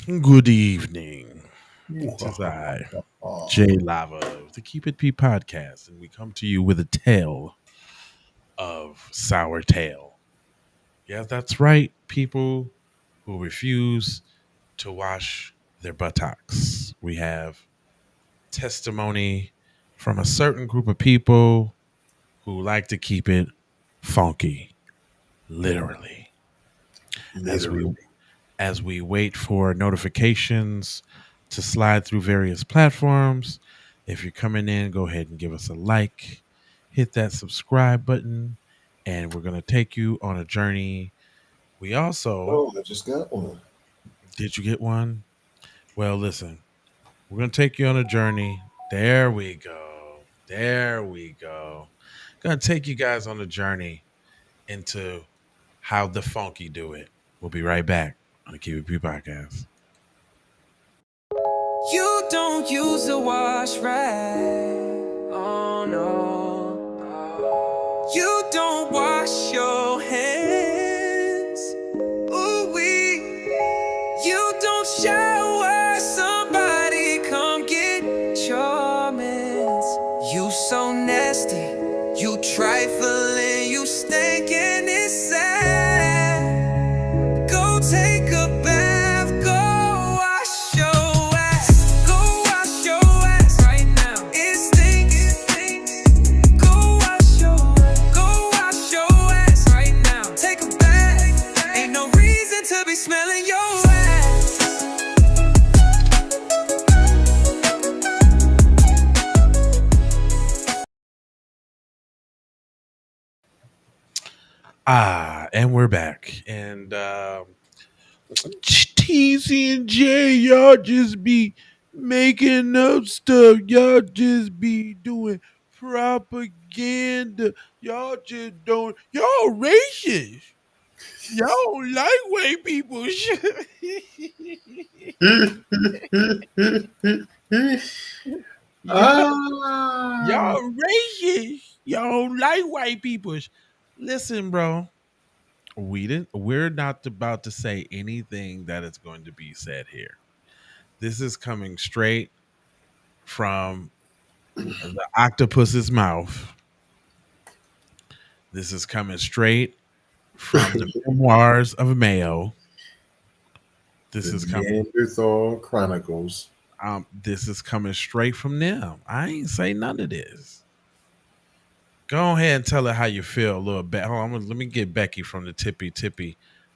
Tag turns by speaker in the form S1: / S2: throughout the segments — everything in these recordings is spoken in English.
S1: Good evening. It is I, Jay Lava of the Keep It P podcast, and we come to you with a tale of sour tail. Yeah, that's right, people who refuse to wash their buttocks. We have testimony from a certain group of people who like to keep it funky, literally. As we
S2: Literally.
S1: as we wait for notifications to slide through various platforms. If you're coming in, go ahead and give us a like, hit that subscribe button, and we're going to take you on a journey. We also,
S2: Oh, I just got one.
S1: did you get one? Well, listen, we're going to take you on a journey. There we go. There we go. Going to take you guys on a journey into how the funky do it. We'll be right back on the Keep It P podcast.
S3: You don't use a wash rag. Oh no. You don't wash your hands. Ooh wee. You don't shower. Somebody come get your mans. You so nasty. You trifling. You stinking. It's sad. Go take a bath. Go wash your ass. Go wash your ass right now. It stinks. Go wash your ass right now. Take a bath. Ain't no reason to be smelling your ass.
S1: And we're back. And TC and J, y'all just be making up stuff. Y'all just be doing propaganda. Y'all just don't. Y'all racist. Y'all don't like white people. Y'all racist. Y'all don't like white people. Listen, bro. We're not about to say anything that is going to be said here. This is coming straight from the octopus's mouth. This is coming straight from the memoirs of Mayo. This is coming.
S2: Neanderthal Chronicles.
S1: This is coming straight from them. I ain't say none of this. Go ahead and tell her how you feel a little bit. Hold on, let me get Becky from the tippy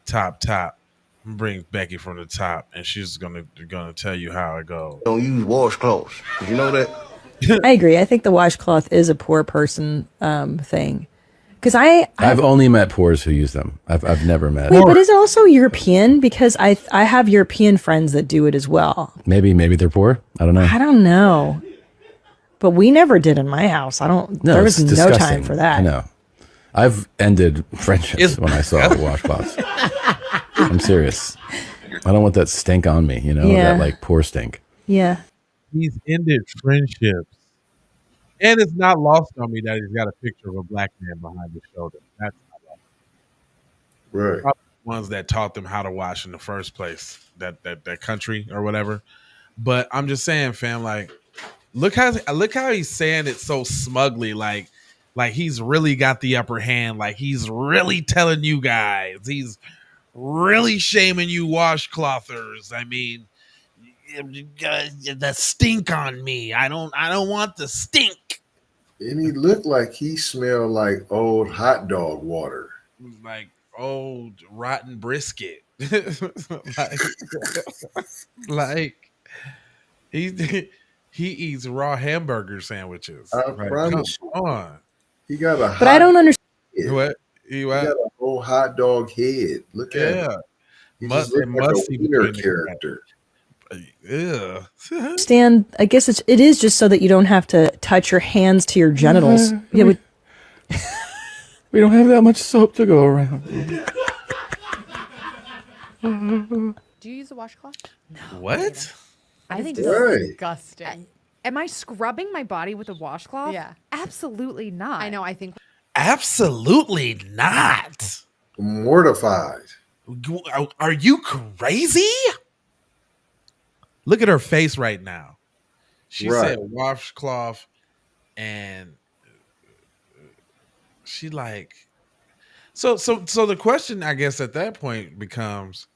S1: top. I'm gonna bring Becky from the top, and she's gonna tell you how it goes.
S4: Don't use washcloths. Did you know that?
S5: I agree. I think the washcloth is a poor person thing. Because
S6: I've only met poors who use them. I've never met.
S5: Wait, but is it also European? Because I have European friends that do it as well.
S6: Maybe they're poor. I don't know.
S5: I don't know. But we never did in my house.
S6: No,
S5: there was
S6: it's
S5: no
S6: disgusting.
S5: time for that.
S6: I know. I've ended friendships when I saw washcloths. I'm serious. I don't want that stink on me, that like poor stink.
S5: Yeah.
S1: He's ended friendships. And it's not lost on me that he's got a picture of a black man behind his shoulder. That's not lost.
S2: Right.
S1: Probably the ones that taught them how to wash in the first place, that country or whatever. But I'm just saying, fam, like, look how he's saying it so smugly, like he's really got the upper hand, like he's really telling you guys, he's really shaming you washclothers. I mean, the stink on me. I don't want the stink.
S2: And he looked like he smelled like old hot dog water.
S1: Like old rotten brisket. like he eats raw hamburger sandwiches.
S2: I promise
S1: come on.
S2: He got a
S5: But I don't understand.
S1: What?
S2: He got a whole hot dog head. Look at him. He just looked like a wiener character.
S1: Yeah.
S5: Understand. I guess it is just so that you don't have to touch your hands to your genitals.
S6: We don't have that much soap to go around.
S7: Do you use a washcloth?
S1: No. What?
S7: I think
S2: it's right.
S7: disgusting.
S8: Am I scrubbing my body with a washcloth?
S7: Yeah.
S8: Absolutely not.
S7: I know. I think.
S1: Absolutely not.
S2: Mortified.
S1: Are you crazy? Look at her face right now. She
S2: Right.
S1: said washcloth, and she like so the question I guess at that point becomes,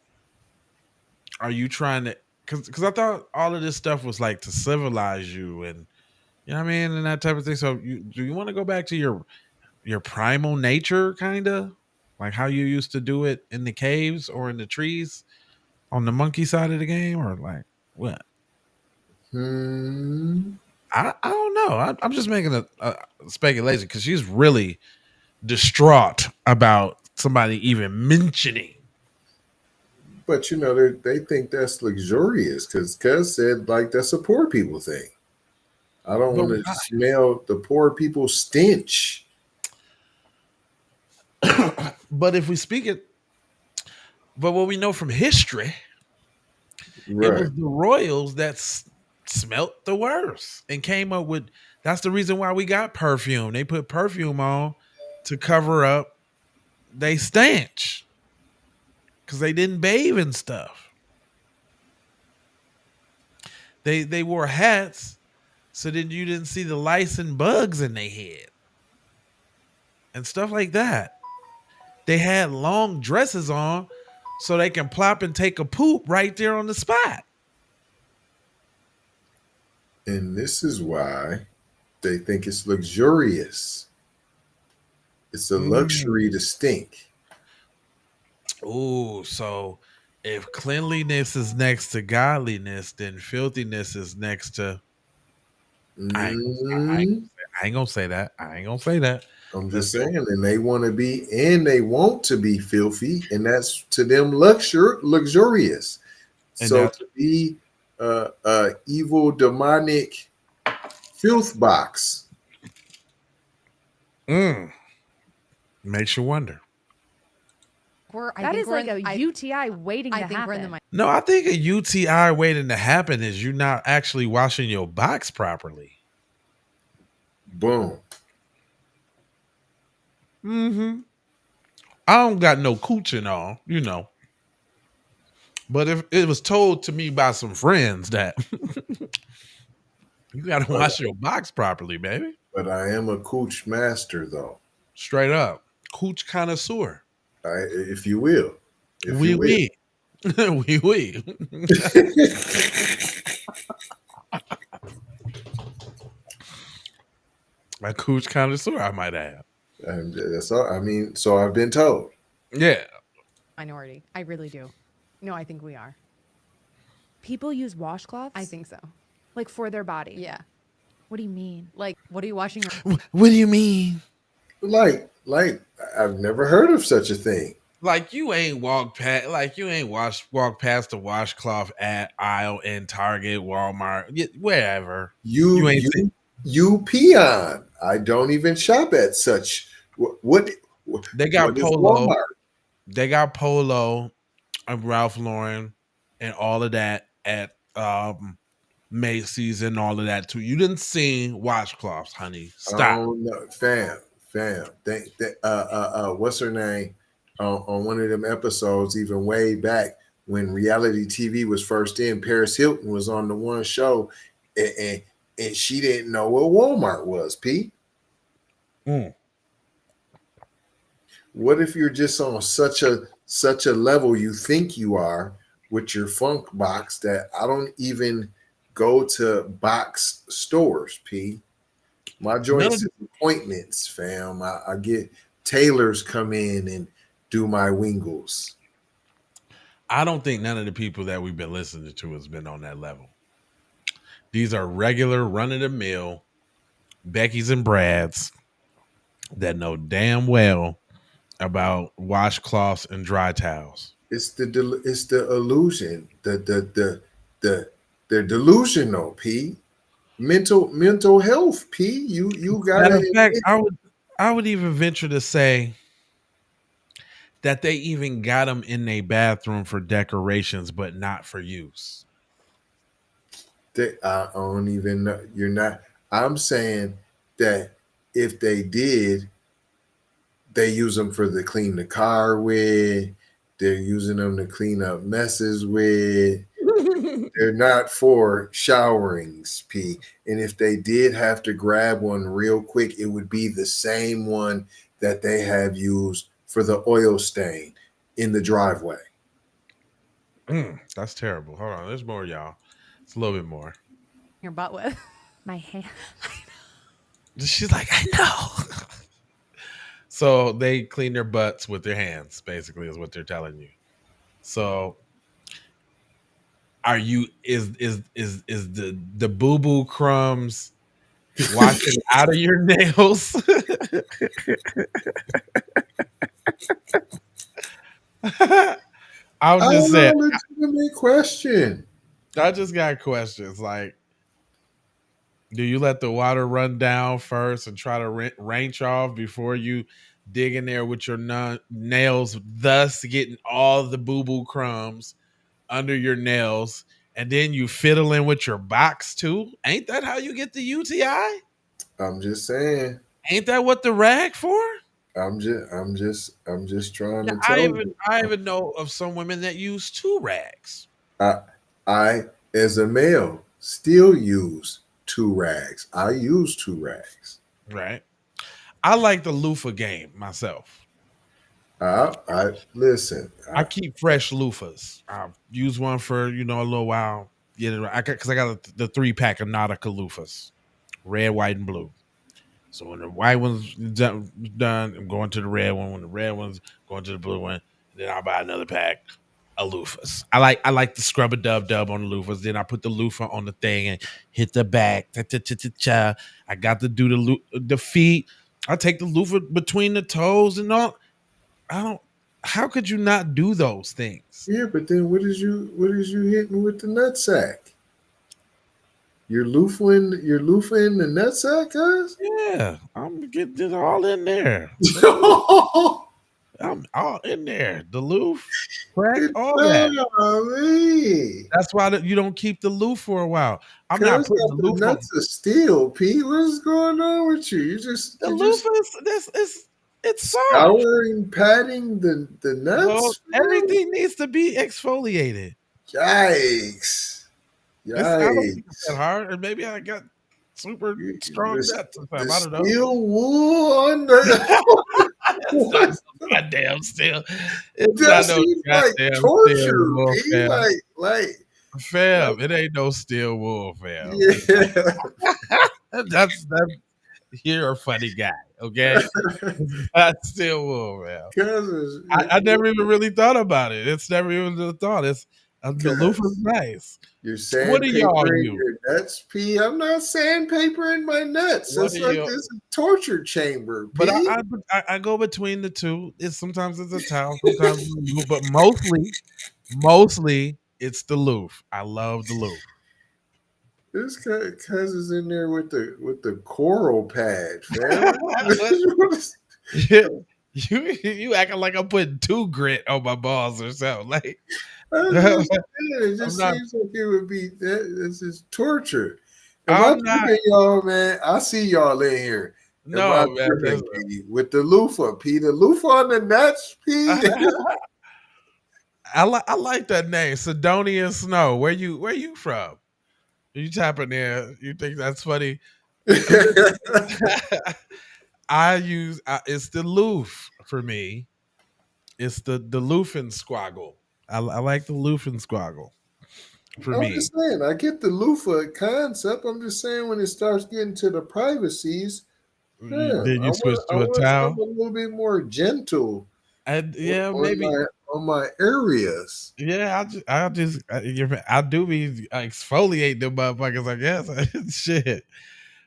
S1: are you trying to, because I thought all of this stuff was like to civilize you, and you know what I mean, and that type of thing. So do you want to go back to your primal nature, kind of like how you used to do it in the caves or in the trees on the monkey side of the game, or like what? I don't know. I'm just making a speculation because she's really distraught about somebody even mentioning.
S2: But you know, they think that's luxurious because Cuz said like that's a poor people thing. I don't
S1: But
S2: want to
S1: why?
S2: smell the poor people stench.
S1: But if we speak it, but what we know from history, it
S2: Right.
S1: was the royals that smelt the worst and came up with. That's the reason why we got perfume. They put perfume on to cover up they stench because they didn't bathe and stuff. They wore hats so then you didn't see the lice and bugs in their head and stuff like that. They had long dresses on so they can plop and take a poop right there on the spot.
S2: And this is why they think it's luxurious. It's a luxury to stink.
S1: Oh, so if cleanliness is next to godliness, then filthiness is next to. I ain't gonna say that. I ain't gonna say that.
S2: I'm
S1: Let's
S2: just
S1: go.
S2: saying, and they want to be, and they want to be filthy, and that's to them luxurious.
S1: And
S2: So
S1: that's
S2: to be evil, demonic filth box.
S1: makes you wonder.
S8: That is like a UTI waiting to happen.
S1: No, I think a UTI waiting to happen is you not actually washing your box properly.
S2: Boom.
S1: I don't got no cooch and all, you know. But if it was told to me by some friends that you got to wash your box properly, baby.
S2: But I am a cooch master, though.
S1: Straight up. Cooch connoisseur.
S2: If you will. If
S1: Oui,
S2: you will.
S1: oui. Oui, oui. A cooch connoisseur, I might add.
S2: And that's all. I mean, so I've been told.
S1: Yeah.
S7: Minority. I really do. No, I think we are.
S8: People use washcloths?
S7: I think so.
S8: Like for their body.
S7: Yeah.
S8: What do you mean?
S7: Like, what are you washing?
S1: What do you mean?
S2: Like I've never heard of such a thing.
S1: Like you ain't walk past, walk past the washcloth at aisle in Target, Walmart, wherever.
S2: You peon. I don't even shop at such. What
S1: They got
S2: what is
S1: Polo.
S2: Walmart?
S1: They got Polo and Ralph Lauren and all of that at Macy's and all of that too. You didn't see washcloths, honey. Stop.
S2: Oh no, fam. What's her name? On one of them episodes, even way back when reality TV was first in, Paris Hilton was on the one show, and she didn't know what Walmart was. Pete, what if you're just on such a level you think you are with your funk box that I don't even go to box stores, P. My joints is appointments, fam. I get tailors come in and do my wingles.
S1: I don't think none of the people that we've been listening to has been on that level. These are regular run-of-the-mill Becky's and Brads that know damn well about washcloths and dry towels.
S2: It's the illusion. They're delusional, P. Mental health, P. You gotta.
S1: Matter of fact, I would even venture to say that they even got them in a bathroom for decorations, but not for use.
S2: I don't even know. You're not. I'm saying that if they did, they use them to clean the car with. They're using them to clean up messes with. They're not for showerings, P. And if they did have to grab one real quick, it would be the same one that they have used for the oil stain in the driveway.
S1: That's terrible. Hold on, there's more, y'all. It's a little bit more.
S8: Your butt with my hand.
S1: She's like, I know. So they clean their butts with their hands, basically, is what they're telling you. So is the boo-boo crumbs washing out of your nails? I'm just saying.
S2: Legitimate question.
S1: I just got questions like, do you let the water run down first and try to range off before you dig in there with your nails, thus getting all the boo-boo crumbs under your nails, and then you fiddle in with your box too? Ain't that how you get the UTI?
S2: I'm just saying.
S1: Ain't that what the rag for?
S2: I'm just trying to tell you.
S1: I even know of some women that use 2 rags.
S2: I, as a male, still use 2 rags. I use 2 rags.
S1: Right. I like the loofah game myself.
S2: I listen.
S1: I keep fresh loofahs. I use one for a little while. Get it right because I got the 3-pack of Nautica loofahs, red, white, and blue. So when the white one's done, I'm going to the red one. When the red one's going to the blue one, then I'll buy another pack of loofahs. I like the scrub a dub on the loofahs. Then I put the loofah on the thing and hit the back. I got to do the feet. I take the loofah between the toes and all. How could you not do those things?
S2: Yeah, but then what is you hitting with the nutsack? You're loofahing the nutsack, guys?
S1: Yeah, I'm getting it all in there. I'm all in there. The loof, crack, all that. That's why you don't keep the loof for a while. I'm not putting the loof
S2: nuts of steel, Pete. What's going on with you?
S1: The loof is it's soft.
S2: Scouring, patting the nuts.
S1: Well, everything needs to be exfoliated.
S2: Yikes.
S1: I don't think it's that hard, or maybe I got super strong nuts. I don't know.
S2: Steel wool on the
S1: goddamn steel.
S2: That seems like torture. Like
S1: fam, it ain't no steel wool, fam.
S2: Yeah.
S1: that's you're a funny guy, okay? That's steel wool, man. I never even really thought about it. It's never even a thought. It's the loofah's nice.
S2: You're sandpapering your nuts, P. I'm not sandpapering my nuts. It's like this torture chamber, P.
S1: But I go between the two. Sometimes it's a towel, sometimes it's a loof, but mostly it's the loof. I love the loof.
S2: This cuz is in there with the coral pad, fam.
S1: You acting like I'm putting 2 grit on my balls or something. Like
S2: it just seems like it would be this is torture. I'm not, y'all, man. I see y'all in here.
S1: No, man,
S2: with the loofah, P. The loofah on the nuts, P.
S1: I like that name, Sidonian Snow. Where you from? You tapping there? You think that's funny? It's the loof for me. It's the loof and squaggle. I like the loof and squaggle for me.
S2: I'm just saying, I get the loofah concept. I'm just saying when it starts getting to the privacies,
S1: then you switch to a towel.
S2: A little bit more gentle.
S1: Maybe
S2: on my areas.
S1: Yeah, I do be exfoliate them motherfuckers, I guess. Shit.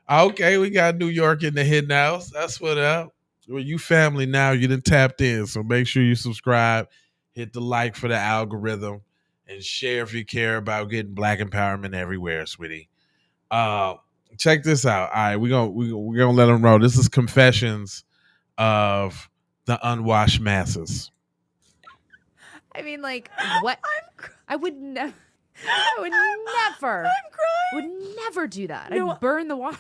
S1: Okay, we got New York in the hidden house. That's what up. Well, you family now. You done tapped in, so make sure you subscribe, hit the like for the algorithm, and share if you care about getting Black empowerment everywhere, sweetie. Check this out. All right, we're gonna let them know. This is confessions of the unwashed masses.
S8: I mean, like, what? I would never. I'm crying. Would never do that. I'd burn the wash.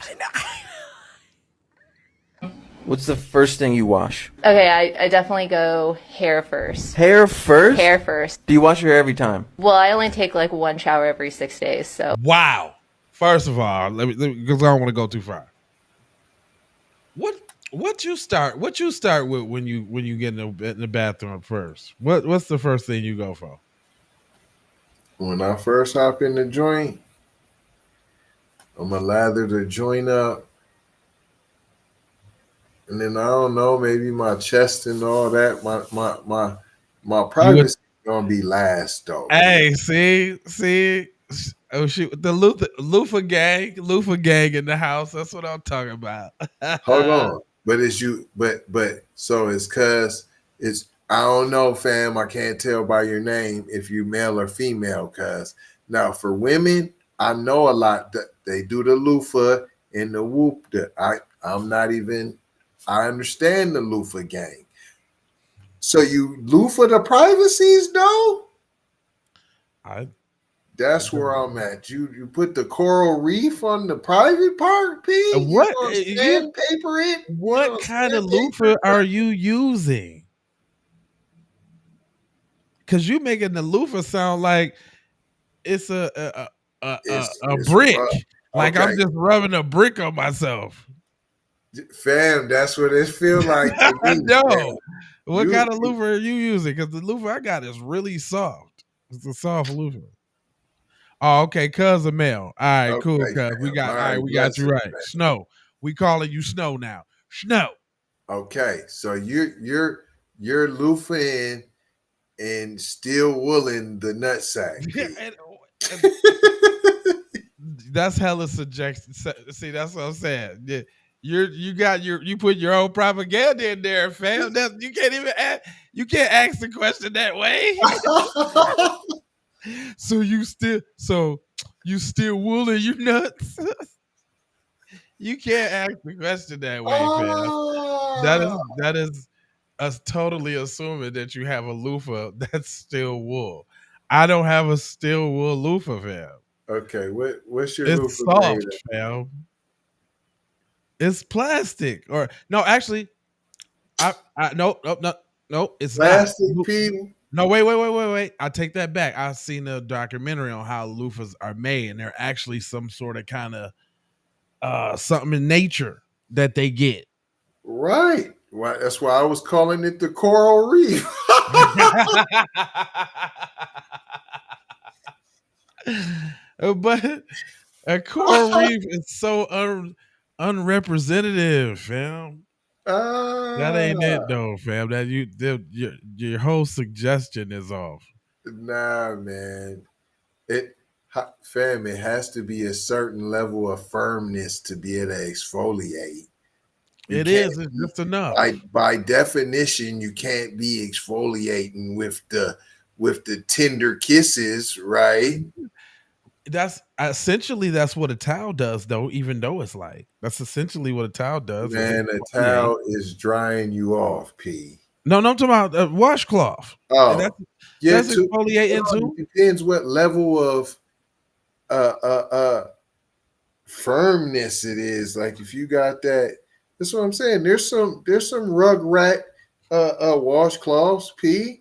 S9: What's the first thing you wash?
S10: Okay, I definitely go hair first.
S9: Hair first?
S10: Hair first.
S9: Do you wash your hair every time?
S10: Well, I only take like one shower every 6 days, so.
S1: Wow. First of all, let me because I don't want to go too far. What you start with when you get in the bathroom first? What's the first thing you go for?
S2: When I first hop in the joint, I'm gonna lather the joint up. And then I don't know, maybe my chest and all that. My privacy gonna be last though.
S1: Hey, see. Oh shoot, the loofah gang in the house. That's what I'm talking about.
S2: Hold on, but it's you. But so it's cause it's I don't know, fam. I can't tell by your name if you male or female. Cause now for women, I know a lot that they do the loofah and the whoop. I'm not even. I understand the loofah gang. So you loofah the privacies though? That's where I'm at. You put the coral reef on the private part, P?
S1: What?
S2: Sandpaper it?
S1: What kind of loofah are you using? Because you making the loofah sound like it's a brick.
S2: Rough.
S1: Like
S2: Okay.
S1: I'm just rubbing a brick on myself.
S2: Fam, that's what it feels like to me.
S1: No. What kind of loofah are you using? Because the loofah I got is really soft. It's a soft loofah. Oh, okay. Cuz a male. All right,
S2: Okay,
S1: cool. Cuz we got
S2: fam.
S1: all right, we got you right. Snow. We calling you Snow now. Snow.
S2: Okay, so you're loofahing and still wooling the nutsack.
S1: That's hella suggestion. See, that's what I'm saying. Yeah. You put your own propaganda in there, fam. You can't even ask the question that way. So you still wooling you nuts? You can't ask the question that way, fam. That is us totally assuming that you have a loofah that's still wool. I don't have a still wool loofah, fam.
S2: Okay, what's your
S1: It's
S2: loofah
S1: soft,
S2: made of?
S1: fam. It's plastic, or no, actually, no, it's
S2: Plastic,
S1: not.
S2: P?
S1: No, wait. I take that back. I've seen a documentary on how loofahs are made, and they're actually some sort of kind of something in nature that they get.
S2: Right. Well, that's why I was calling it the coral reef.
S1: But a coral reef is so unrepresentative, fam. That ain't it though, fam. Your whole suggestion is off.
S2: Nah, man. Fam, it has to be a certain level of firmness to be able to exfoliate.
S1: It's just enough.
S2: By definition, you can't be exfoliating with the tender kisses, right?
S1: That's essentially what a towel does, though. Even though it's light, that's essentially what a towel does.
S2: Man, a towel is drying you off, P.
S1: No, I'm talking about a washcloth.
S2: Oh,
S1: that's exfoliating too.
S2: It depends what level of firmness it is. Like if you got that, that's what I'm saying. There's some rug rat washcloths, P.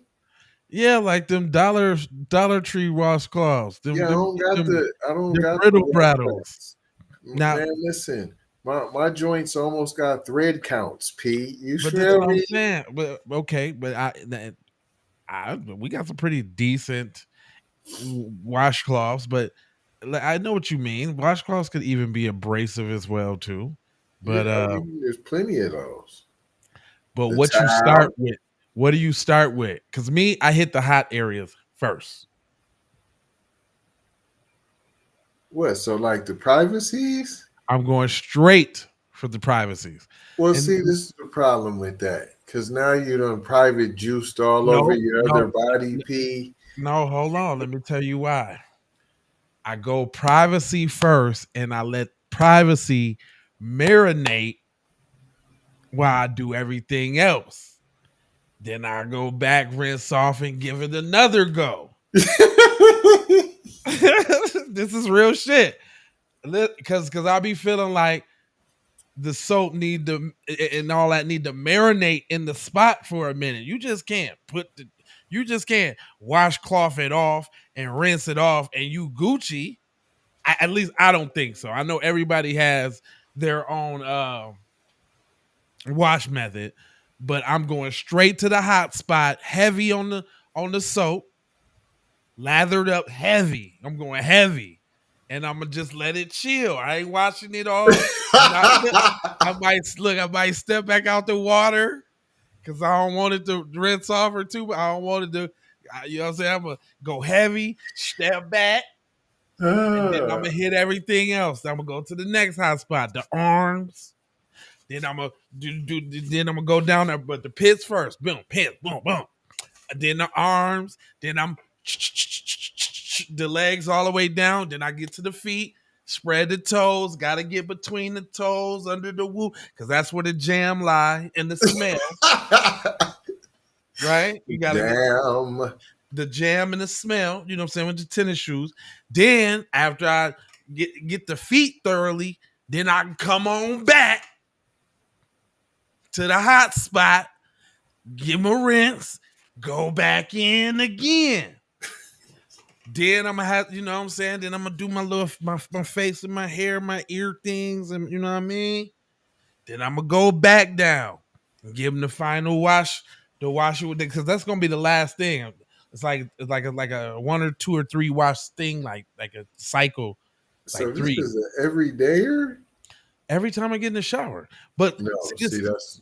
S1: Yeah, like them Dollar Tree washcloths.
S2: I don't got the
S1: brittle brattles.
S2: Now, man, listen, my joints almost got thread counts, P. You
S1: but
S2: feel
S1: what
S2: me?
S1: I'm saying. But okay, but we got some pretty decent washcloths, but I know what you mean. Washcloths could even be abrasive as well too. But
S2: there's plenty of those.
S1: But what do you start with? Because I hit the hot areas first.
S2: What? So like the privacies?
S1: I'm going straight for the privacies.
S2: Well, see, this is the problem with that. Because now you done private juiced all over your other body, P.
S1: No, hold on. Let me tell you why. I go privacy first, and I let privacy marinate while I do everything else. Then I go back, rinse off, and give it another go. This is real shit. Because I'll be feeling like the soap need to and all that need to marinate in the spot for a minute. You just can't washcloth it off and rinse it off and you Gucci. At least I don't think so. I know everybody has their own wash method, but I'm going straight to the hot spot, heavy on the soap, lathered up heavy. I'm going heavy. And I'm gonna just let it chill. I ain't washing it all. I might step back out the water because I don't want it to rinse off or too. I don't want it to, you know what I'm saying? I'm gonna go heavy, step back, and then I'm gonna hit everything else. I'm gonna go to the next hot spot, the arms. Then I'm gonna Then I'm gonna go down there, but the pits first. Boom, pits, boom, boom. Then the arms. Then I'm the legs all the way down. Then I get to the feet. Spread the toes. Got to get between the toes under the woo, because that's where the jam lie and the smell. Right? You got to get the jam and the smell. You know what I'm saying, with the tennis shoes. Then after I get the feet thoroughly, then I can come on back to the hot spot, give them a rinse, go back in again. Then I'm gonna have, you know what I'm saying? Then I'm gonna do my face and my hair, my ear things, and you know what I mean? Then I'm gonna go back down and give them the final wash, the wash it with it, because that's gonna be the last thing. It's like a 1 or 2 or 3 wash thing, like a cycle.
S2: So
S1: like
S2: this
S1: 3.
S2: is an everydayer?
S1: Every time I get in the shower. But
S2: no,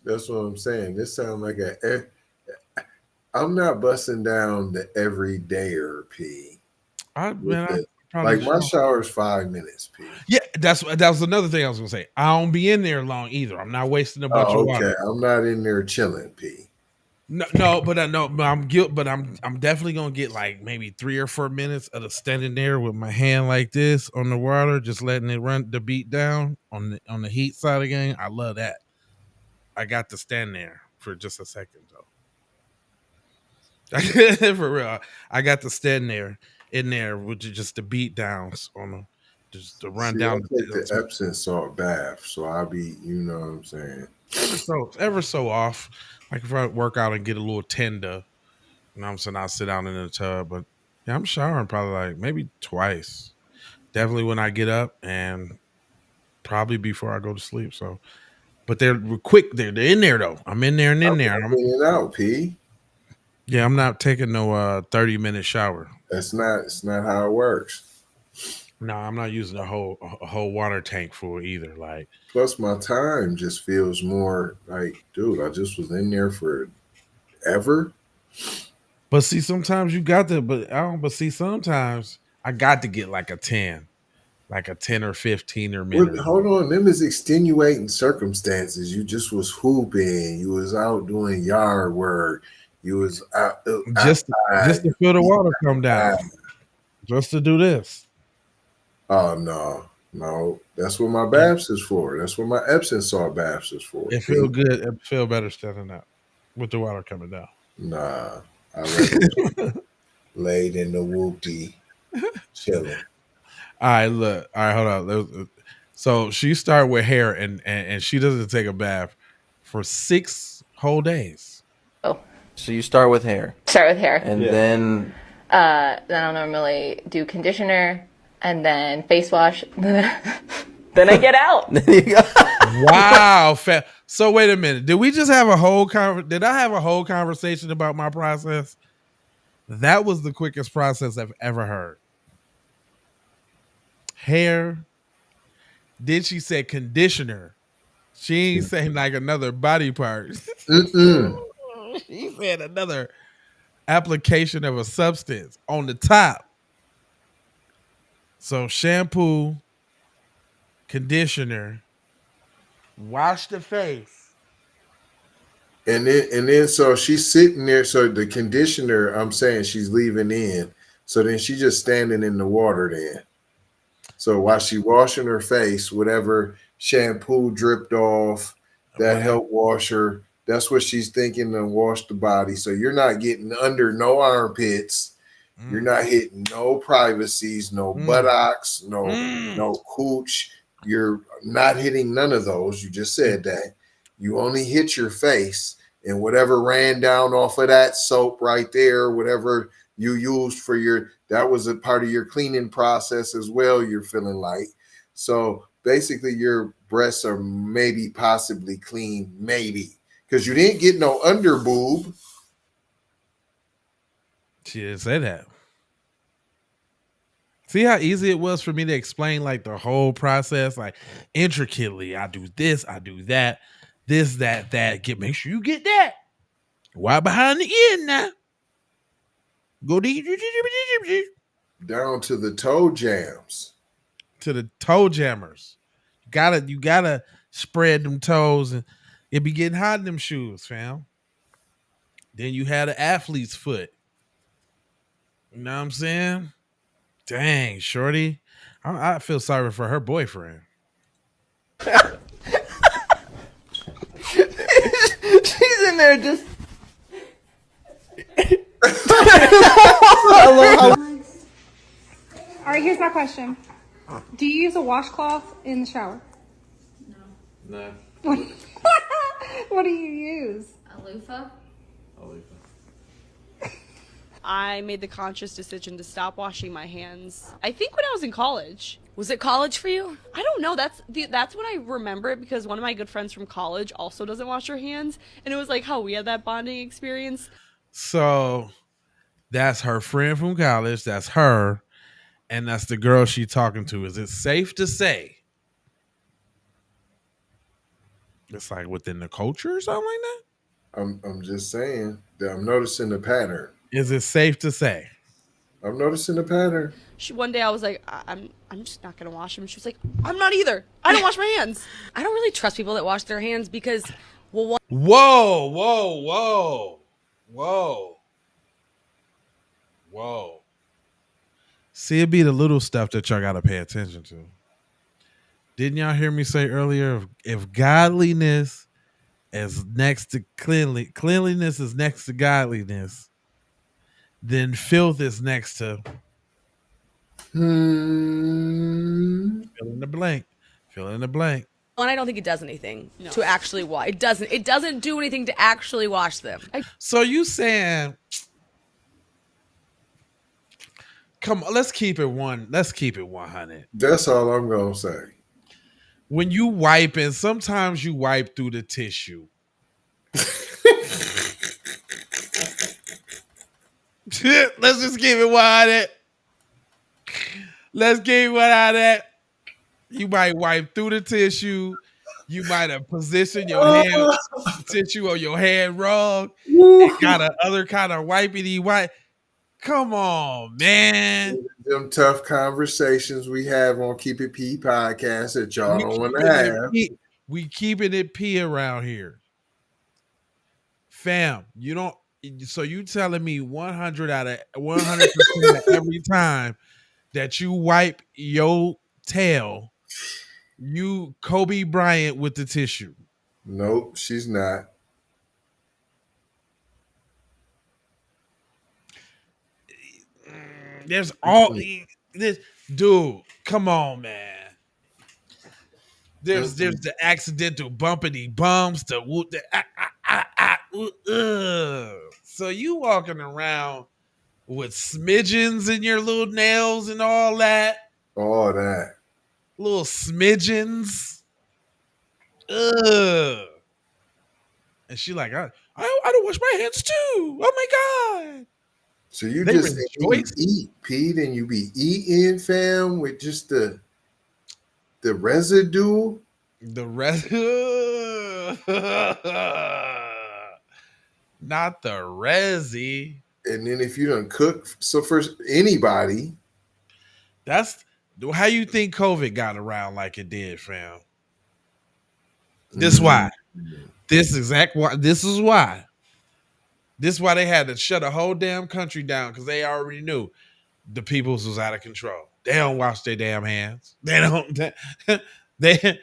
S2: that's what I'm saying. This sounds like I'm not busting down the everydayer, P. Like my shower is 5 minutes, P.
S1: Yeah, that was another thing I was gonna say. I don't be in there long either. I'm not wasting a bunch of water.
S2: I'm not in there chilling, P.
S1: No, but I'm definitely gonna get like maybe 3 or 4 minutes of standing there with my hand like this on the water, just letting it run the beat down on the heat side again. I love that. I got to stand there for just a second though. For real, I got to stand there in there with just the beat downs on just to run down.
S2: I take the Epsom salt bath, so I'll be, you know what I'm saying.
S1: Ever so off. Like if I work out and get a little tender, you know what I'm saying, I'll sit down in the tub. But yeah, I'm showering probably like maybe twice. Definitely when I get up and probably before I go to sleep. So, but they're quick. They're in there though. I'm in there and in there.
S2: I'm in and out, P.
S1: Yeah, I'm not taking no 30-minute shower.
S2: It's not how it works.
S1: No, I'm not using a whole water tank full either. Like,
S2: plus my time just feels more like, dude, I just was in there for ever.
S1: But see, sometimes you got to, but see, sometimes I got to get like a 10 or 15 or minute.
S2: Hold on, them is extenuating circumstances. You just was hooping. You was out doing yard work. You was out
S1: just to feel the water come down. Just to do this.
S2: Oh no, that's what my baths is for. That's what my Epsom salt baths is for.
S1: It feel good. It feel better standing up with the water coming down.
S2: Nah, I rather laid in the whoopie, chilling.
S1: All right, look. All right, hold on. So she started with hair, and she doesn't take a bath for 6 whole days.
S10: Oh,
S9: so you start with hair.
S10: Start with hair,
S9: and then
S10: I'll normally do conditioner. And then face wash. Then I get out.
S1: Wow. So wait a minute. Did we just have did I have a whole conversation about my process? That was the quickest process I've ever heard. Hair. Then she said conditioner. She ain't saying like another body part. She said another application of a substance on the top. So shampoo, conditioner, wash the face.
S2: And then so she's sitting there. So the conditioner, I'm saying she's leaving in. So then she's just standing in the water then. So while she washing her face, whatever shampoo dripped off, that helped wash her. That's what she's thinking to wash the body. So you're not getting under no armpits. You're not hitting no privacies, no buttocks, no cooch. you're not hitting none of those. You just said that. You only hit your face, and whatever ran down off of that soap right there, whatever you used for that was a part of your cleaning process as well, you're feeling like. So basically your breasts are maybe possibly clean, maybe, because you didn't get no under boob.
S1: She didn't say that. See how easy it was for me to explain like the whole process, like intricately. I do this, I do that, this, that. Make sure you get that. Why behind the ear now? Go
S2: down to the toe jams.
S1: To the toe jammers. You gotta spread them toes, and it be getting hot in them shoes, fam. Then you had an athlete's foot. You know what I'm saying? Dang, shorty. I feel sorry for her boyfriend.
S9: She's in there just.
S11: All right, here's my question. Do you use a washcloth in the shower?
S9: No.
S11: What do you use?
S10: A loofah.
S12: I made the conscious decision to stop washing my hands. I think when I was in college. Was it college for you? I don't know. That's when I remember it, because one of my good friends from college also doesn't wash her hands, and it was like how we had that bonding experience.
S1: So that's her friend from college. That's her, and that's the girl she's talking to. Is it safe to say it's like within the culture or something like that?
S2: I'm just saying that I'm noticing the pattern.
S1: Is it safe to say?
S2: I'm noticing the pattern.
S12: One day I was like, I'm just not gonna wash them. She was like, I'm not either. I don't wash my hands.
S8: I don't really trust people that wash their hands because, well,
S1: Whoa. See, it be the little stuff that y'all gotta pay attention to. Didn't y'all hear me say earlier? If godliness is next to cleanliness is next to godliness, then filth is next to fill in the blank. And
S8: I don't think it does anything to actually wash. It doesn't do anything to actually wash them.
S1: So you saying, come on, let's keep it 100.
S2: That's all I'm gonna say.
S1: When you wipe, and sometimes you wipe through the tissue. Let's just keep it 100. Let's keep it 100. You might wipe through the tissue. You might have positioned your hand tissue on your hand wrong. It got a other kind of wipey wipe. Come on, man.
S2: Them tough conversations we have on Keep It P podcast that y'all don't want to have.
S1: We keeping it P around here. Fam, you don't. So you telling me 100% every time that you wipe your tail, you Kobe Bryant with the tissue?
S2: Nope, she's not.
S1: There's all this, dude. Come on, man. There's the accidental bumpity bumps. So you walking around with smidgens in your little nails and all that.
S2: All that.
S1: Little smidgens. And she like, I don't wash my hands too. Oh my God.
S2: So you just eat, Pete, and you be eating, fam, with just the residue.
S1: The residue. Not the resi.
S2: And then if you don't cook, so for anybody.
S1: That's how you think COVID got around like it did, fam. This is why. This is why. This is why they had to shut a whole damn country down, because they already knew the peoples was out of control. They don't wash their damn hands. They don't. This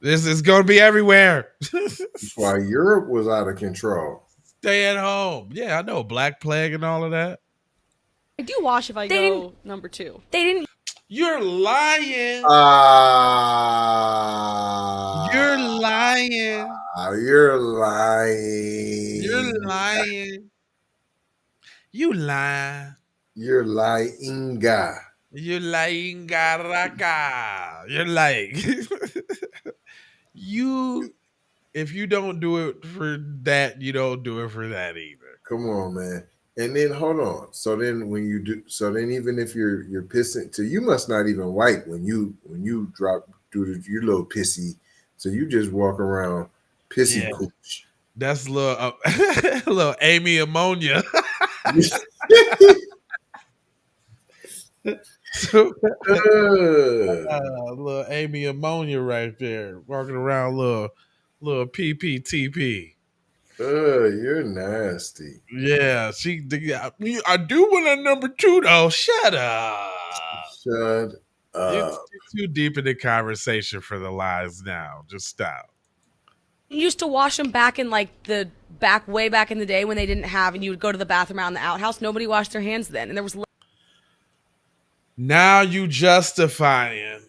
S1: is going to be everywhere.
S2: That's why Europe was out of control.
S1: Stay at home. Yeah, I know. Black Plague and all of that.
S12: I do wash if I go number 2.
S8: They didn't.
S1: You're lying. You're lying.
S2: You're lying.
S1: You're lying. You lying.
S2: You're lying.
S1: You're lying, Garaka. You're like you. If you don't do it for that, you don't do it for that either.
S2: Come on, man. And then hold on. So then when you do, so then even if you're pissing, so you must not even wipe when you your little pissy. So you just walk around pissy cooch.
S1: That's little little Amy ammonia. Little Amy ammonia right there, walking around little PPTP.
S2: You're nasty.
S1: Yeah, I do want a number 2 though. Shut up.
S2: Shut up.
S1: You're too deep in the conversation for the lies now. Just stop.
S12: You used to wash them back in like the way back in the day when they didn't have, and you would go to the bathroom out in the outhouse. Nobody washed their hands then, and there was.
S1: Now you justifying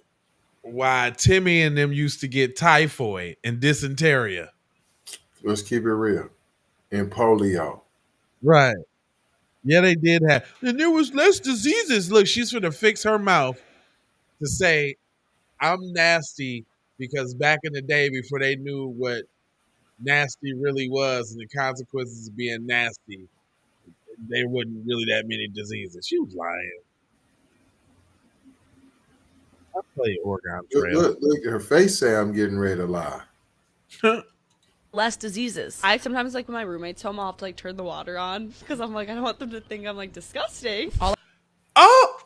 S1: why Timmy and them used to get typhoid and dysentery.
S2: Let's keep it real. And polio.
S1: Right. Yeah, they did have. And there was less diseases. Look, she's going to fix her mouth to say, I'm nasty because back in the day before they knew what nasty really was and the consequences of being nasty, there wasn't really that many diseases. She was lying. I play Oregon Trail.
S2: Look, her face say I'm getting ready to lie.
S12: Less diseases. I sometimes like when my roommates home, I'll have to like turn the water on because I'm like, I don't want them to think I'm like disgusting.
S2: Oh!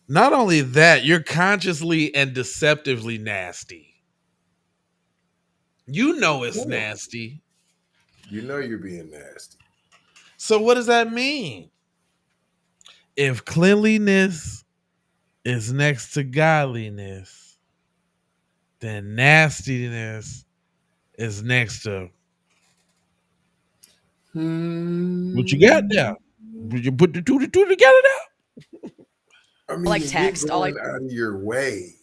S1: Not only that, you're consciously and deceptively nasty. You know it's nasty.
S2: You know you're being nasty.
S1: So what does that mean? If cleanliness is next to godliness, then nastiness is next to what you got there. You put the two together now.
S2: I mean, you're going out of your way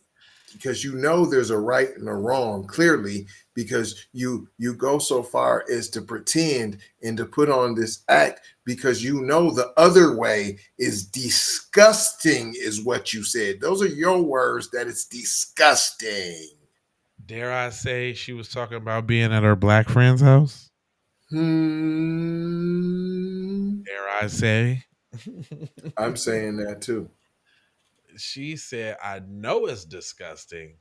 S2: because you know there's a right and a wrong clearly because you go so far as to pretend and to put on this act because you know the other way is disgusting is what you said. Those are your words, that it's disgusting.
S1: Dare I say she was talking about being at her black friend's house? Dare I say?
S2: I'm saying that too.
S1: She said, I know it's disgusting.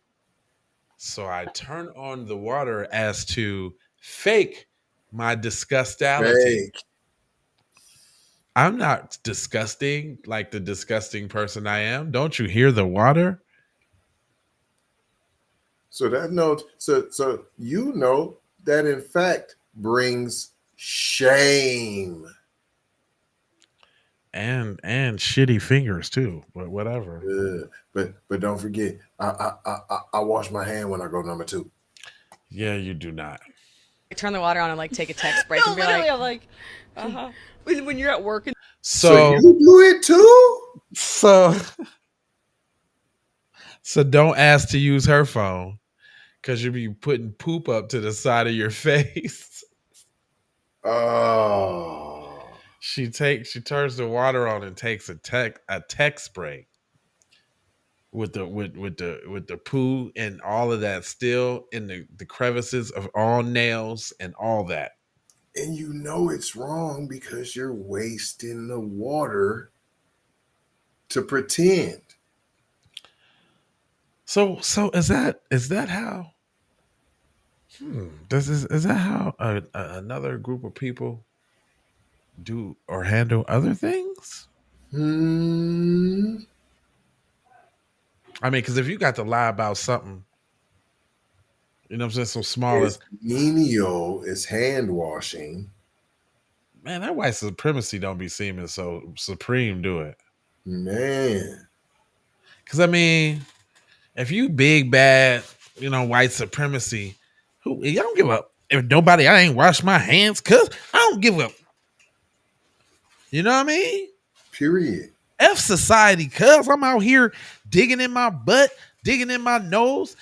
S1: So I turn on the water as to fake my disgustality.
S2: Fake.
S1: I'm not disgusting like the disgusting person I am. Don't you hear the water?
S2: So that note, so you know that in fact brings shame.
S1: And shitty fingers too, but whatever.
S2: But don't forget, I wash my hand when I go number 2.
S1: Yeah, you do not.
S12: Turn the water on and like take a text break and be like, I'm like, when you're at work.
S1: So
S2: you do it too.
S1: So don't ask to use her phone because you'll be putting poop up to the side of your face.
S2: Oh.
S1: She turns the water on and takes a text break with the poo and all of that still in the crevices of all nails and all that.
S2: And you know it's wrong because you're wasting the water to pretend.
S1: So is that how? Is that how another group of people do or handle other things? I mean, because if you got to lie about something, you know what I'm saying, so small as
S2: menial is hand washing.
S1: Man, that white supremacy don't be seeming so supreme, do it?
S2: Man.
S1: Because I mean, if you big bad, white supremacy, you don't give up. If nobody, I ain't wash my hands, cause I don't give up. You know what I mean?
S2: Period.
S1: F society, cuz I'm out here digging in my butt, digging in my nose.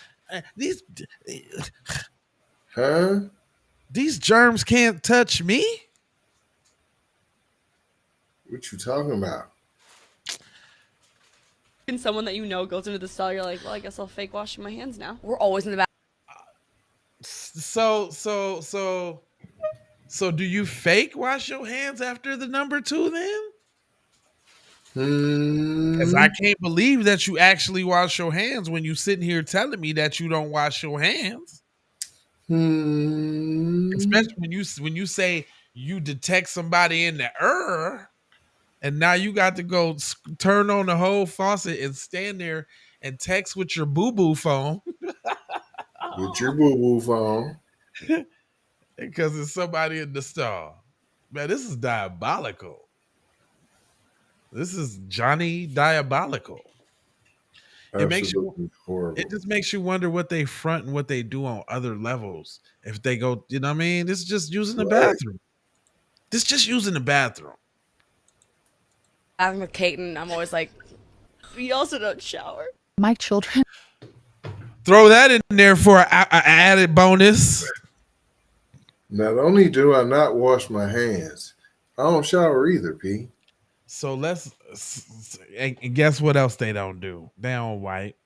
S1: These
S2: Huh?
S1: these germs can't touch me.
S2: What you talking about?
S12: And someone that you know goes into the stall, you're like, well, I guess I'll fake washing my hands now. We're always in the back.
S1: So do you fake wash your hands after the number 2 then? Because I can't believe that you actually wash your hands when you sitting here telling me that you don't wash your hands. Especially when you say you detect somebody in the and now you got to go turn on the whole faucet and stand there and text with your boo-boo phone.
S2: With your boo-boo phone.
S1: Because it's somebody in the stall. Man, this is diabolical. This is Johnny Diabolical.
S2: Absolutely horrible.
S1: It just makes you wonder what they front and what they do on other levels. If they go, you know what I mean? This is just using the bathroom. This just using the bathroom.
S12: I'm with Kaiten. I'm always like, we also don't shower.
S13: My children.
S1: Throw that in there for an added bonus.
S2: Not only do I not wash my hands, I don't shower either, P.
S1: So and guess what else they don't do? They don't wipe.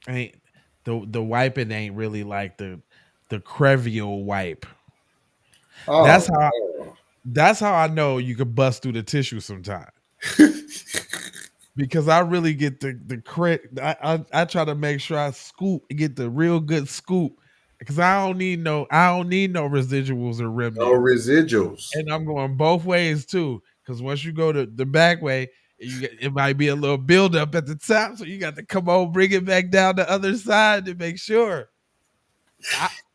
S1: Ain't the wiping ain't really like the Crevial wipe.
S2: Oh,
S1: that's how I know you could bust through the tissue sometimes. Because I really get the I try to make sure I get the real good scoop. Because I don't need no residuals or remnants.
S2: No residuals.
S1: And I'm going both ways too. Because once you go to the back way, it might be a little buildup at the top. So you got to come on, bring it back down the other side to make sure.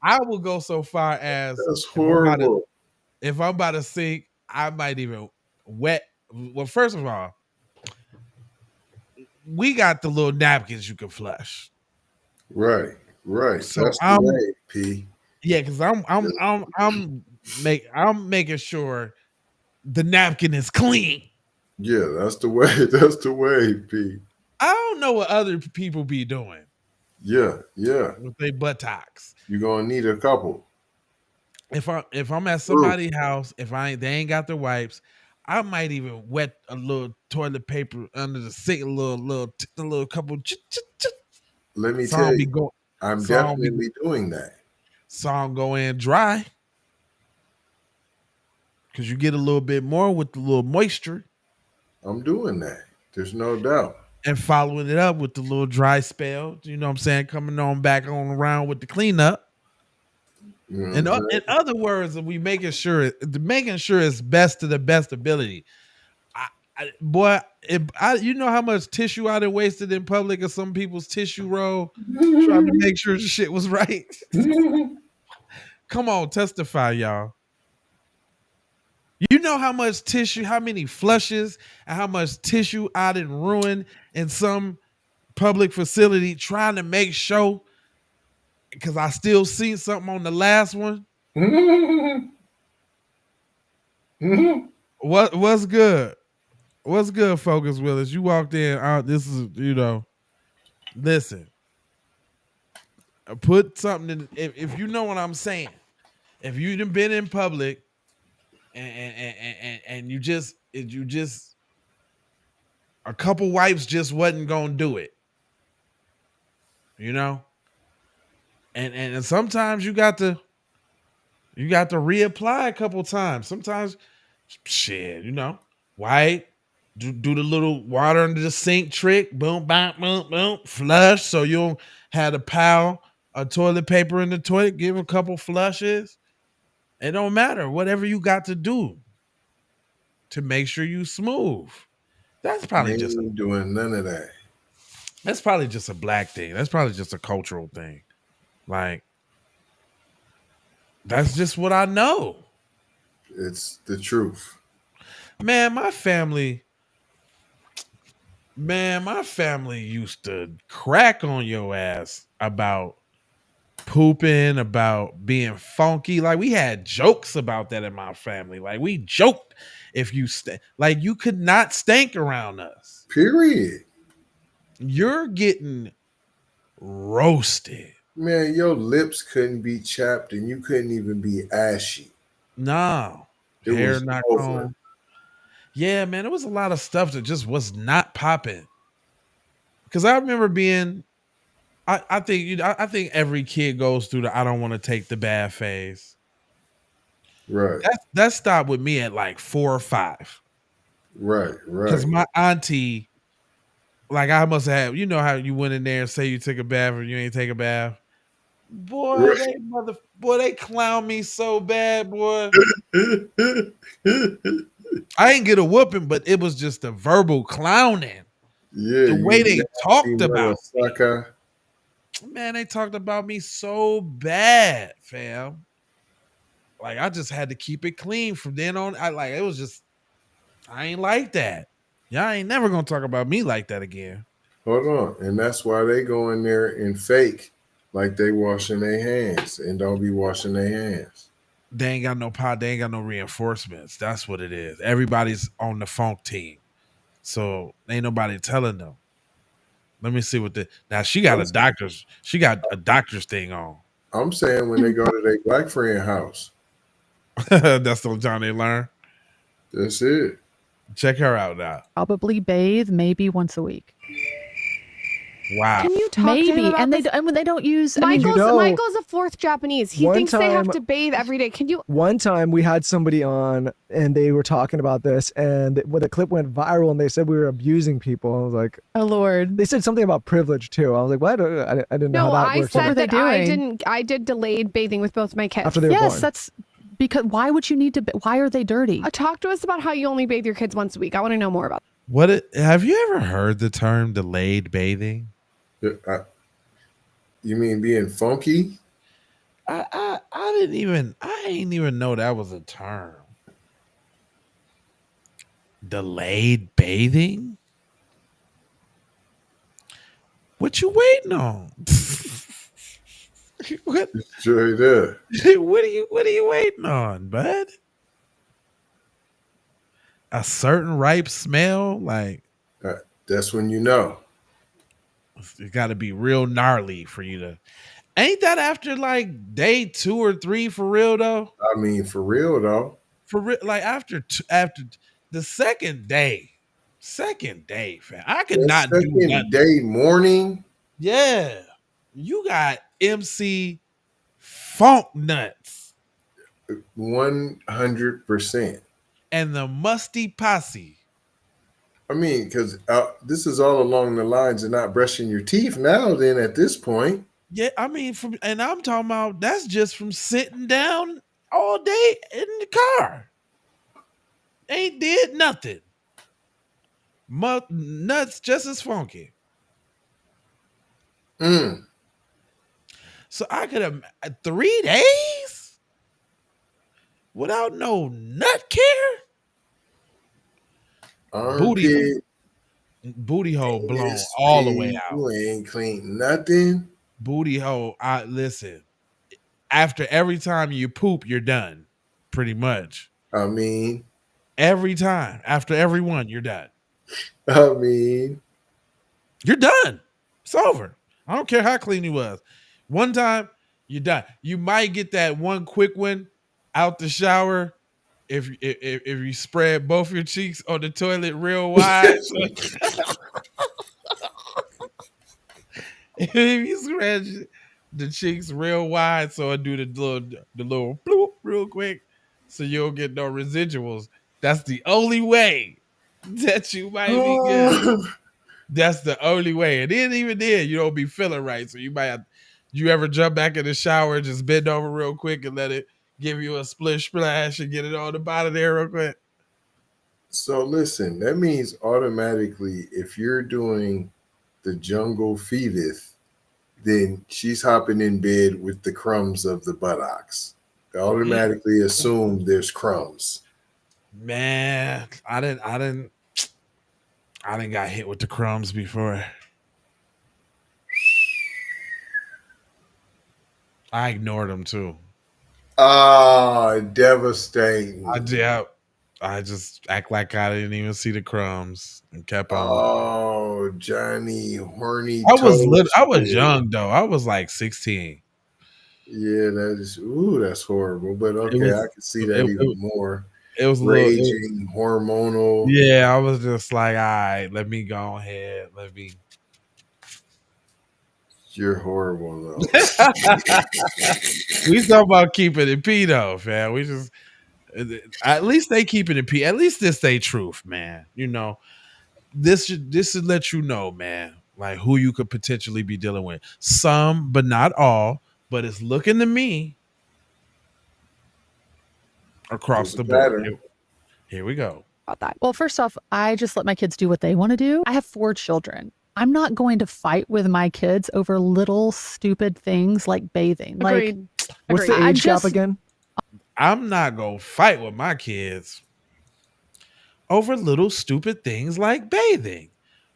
S1: I will go so far as
S2: that's horrible.
S1: If I'm about to sink, I might even wet. Well, first of all, we got the little napkins you can flush.
S2: Right.
S1: So
S2: that's the way, P.
S1: Yeah, because I'm making sure the napkin is clean.
S2: Yeah, that's the way. That's the way, P.
S1: I don't know what other people be doing.
S2: Yeah.
S1: With their buttocks.
S2: You're gonna need a couple.
S1: If I'm at somebody's house, they ain't got the wipes, I might even wet a little toilet paper under the sink, a little couple.
S2: Let me tell you, I'm definitely doing that.
S1: Song go in dry because you get a little bit more with the little moisture.
S2: I'm doing that. There's no doubt.
S1: And following it up with the little dry spell, you know what I'm saying, coming on back on around with the cleanup. And in other words, we making sure it's best to the best ability. You know how much tissue I done wasted in public of some people's tissue roll trying to make sure the shit was right. Come on, testify, y'all. You know how much tissue, how many flushes, and how much tissue I didn't ruin in some public facility trying to make sure, because I still seen something on the last one. What's good? What's good, Focus Willis? You walked in. This is, listen. Put something in. If you know what I'm saying, if you've been in public and you just a couple wipes just wasn't gonna do it, and sometimes you got to reapply a couple times. Sometimes, shit, wipe. Do the little water under the sink trick. Boom, boom, boom, boom. Flush so you don't have a pile of toilet paper in the toilet. Give a couple flushes. It don't matter. Whatever you got to do to make sure you smooth. That's probably
S2: doing none of that.
S1: That's probably just a black thing. That's probably just a cultural thing. Like, that's just what I know.
S2: It's the truth.
S1: Man, my family used to crack on your ass about pooping, about being funky. Like we had jokes about that in my family. Like we joked if you like you could not stink around us.
S2: Period.
S1: You're getting roasted.
S2: Man, your lips couldn't be chapped and you couldn't even be ashy.
S1: No.
S2: It
S1: Hair
S2: was
S1: not
S2: over.
S1: combed. Yeah, man, there was a lot of stuff that just was not popping. Because I remember being, I think I think every kid goes through the I don't want to take the bath phase.
S2: Right.
S1: That stopped with me at like 4 or 5.
S2: Right.
S1: Because
S2: Right.
S1: my auntie, like I must have, you know how you went in there and say you took a bath or you ain't take a bath. Boy, they clown me so bad, boy. I ain't get a whooping, but it was just a verbal clowning.
S2: Yeah.
S1: The way they talked about
S2: me.
S1: Man, they talked about me so bad, fam. Like I just had to keep it clean from then on. It was just I ain't like that. Y'all ain't never gonna talk about me like that again.
S2: Hold on. And that's why they go in there and fake like they washing their hands and don't be washing their hands.
S1: They ain't got no pot, they ain't got no reinforcements. That's what it is. Everybody's on the funk team. So ain't nobody telling them. Let me see what now she got a doctor's thing on.
S2: I'm saying when they go to their black friend house.
S1: That's the only time they learn.
S2: That's it.
S1: Check her out now.
S13: Probably bathe maybe once a week.
S1: Wow.
S7: Can you talk
S13: maybe
S7: to him about
S13: and
S7: this?
S13: they don't use
S7: Michael's,
S13: I mean,
S7: Michael's a 4th Japanese. He thinks they have to bathe every day. Can you?
S14: One time we had somebody on and they were talking about this, and when the clip went viral and they said we were abusing people, I was like,
S13: oh Lord.
S14: They said something about privilege too. I was like, what? I didn't know
S7: No,
S14: how that
S7: I
S14: works.
S7: said that I did delayed bathing with both my kids.
S14: After they were born.
S13: That's because why would you need to? Why are they dirty?
S7: Talk to us about how you only bathe your kids once a week. I want to know more about
S1: Have you ever heard the term delayed bathing?
S2: You mean being funky?
S1: I didn't even know that was a term. Delayed bathing? What you waiting on? What?
S2: Straight up.
S1: What are you waiting on, bud? A certain ripe smell, like
S2: that's when you know.
S1: It got to be real gnarly for you to. Ain't that after like day 2 or 3 for real though?
S2: I mean, for real though.
S1: For real, like after the second day, fam. I could not do nothing.
S2: Day morning.
S1: Yeah, you got MC Funk Nuts,
S2: 100%,
S1: and the Musty Posse.
S2: I mean, because this is all along the lines of not brushing your teeth now. Then at this point,
S1: yeah, I mean, and I'm talking about that's just from sitting down all day in the car. Ain't did nothing. Nuts just as funky. So I could have 3 days without no nut care. Booty hole blown all the way out.
S2: You ain't clean nothing.
S1: Booty hole. Listen. After every time you poop, you're done. Pretty much.
S2: I mean,
S1: every time. After every one, you're done.
S2: I mean,
S1: you're done. It's over. I don't care how clean you was. One time, you're done. You might get that one quick one out the shower if you spread both your cheeks on the toilet real wide. If you spread the cheeks real wide, so I do the little bloop real quick, so you don't get no residuals. That's the only way that you might be good. That's the only way. And then even then, you don't be feeling right. So you might have, you ever jump back in the shower, just bend over real quick and let it give you a splish splash and get it on the bottom there real quick.
S2: So listen, that means automatically if you're doing the jungle feedeth, then she's hopping in bed with the crumbs of the buttocks. They automatically assume there's crumbs.
S1: Man, I didn't got hit with the crumbs before. I ignored them too.
S2: Oh, devastating.
S1: I just act like I didn't even see the crumbs and kept on.
S2: Oh, Johnny, horny
S1: I
S2: toast.
S1: was young though. I was like 16.
S2: Yeah, that's horrible. But okay, I can see that even more.
S1: It was
S2: raging, hormonal.
S1: Yeah, I was just like, all right, let me go ahead.
S2: You're horrible though.
S1: We talking about keeping it P though, fam. We just at least they keep it in P. At least this they truth, man. You know, this should let you know, man, like who you could potentially be dealing with. Some, but not all. But it's looking to me across the board. Here we go.
S13: About that. Well, first off, I just let my kids do what they want to do. I have 4 children. I'm not going to fight with my kids over little stupid things like bathing.
S14: Agreed. What's the age gap again?
S1: I'm not gonna fight with my kids over little stupid things like bathing.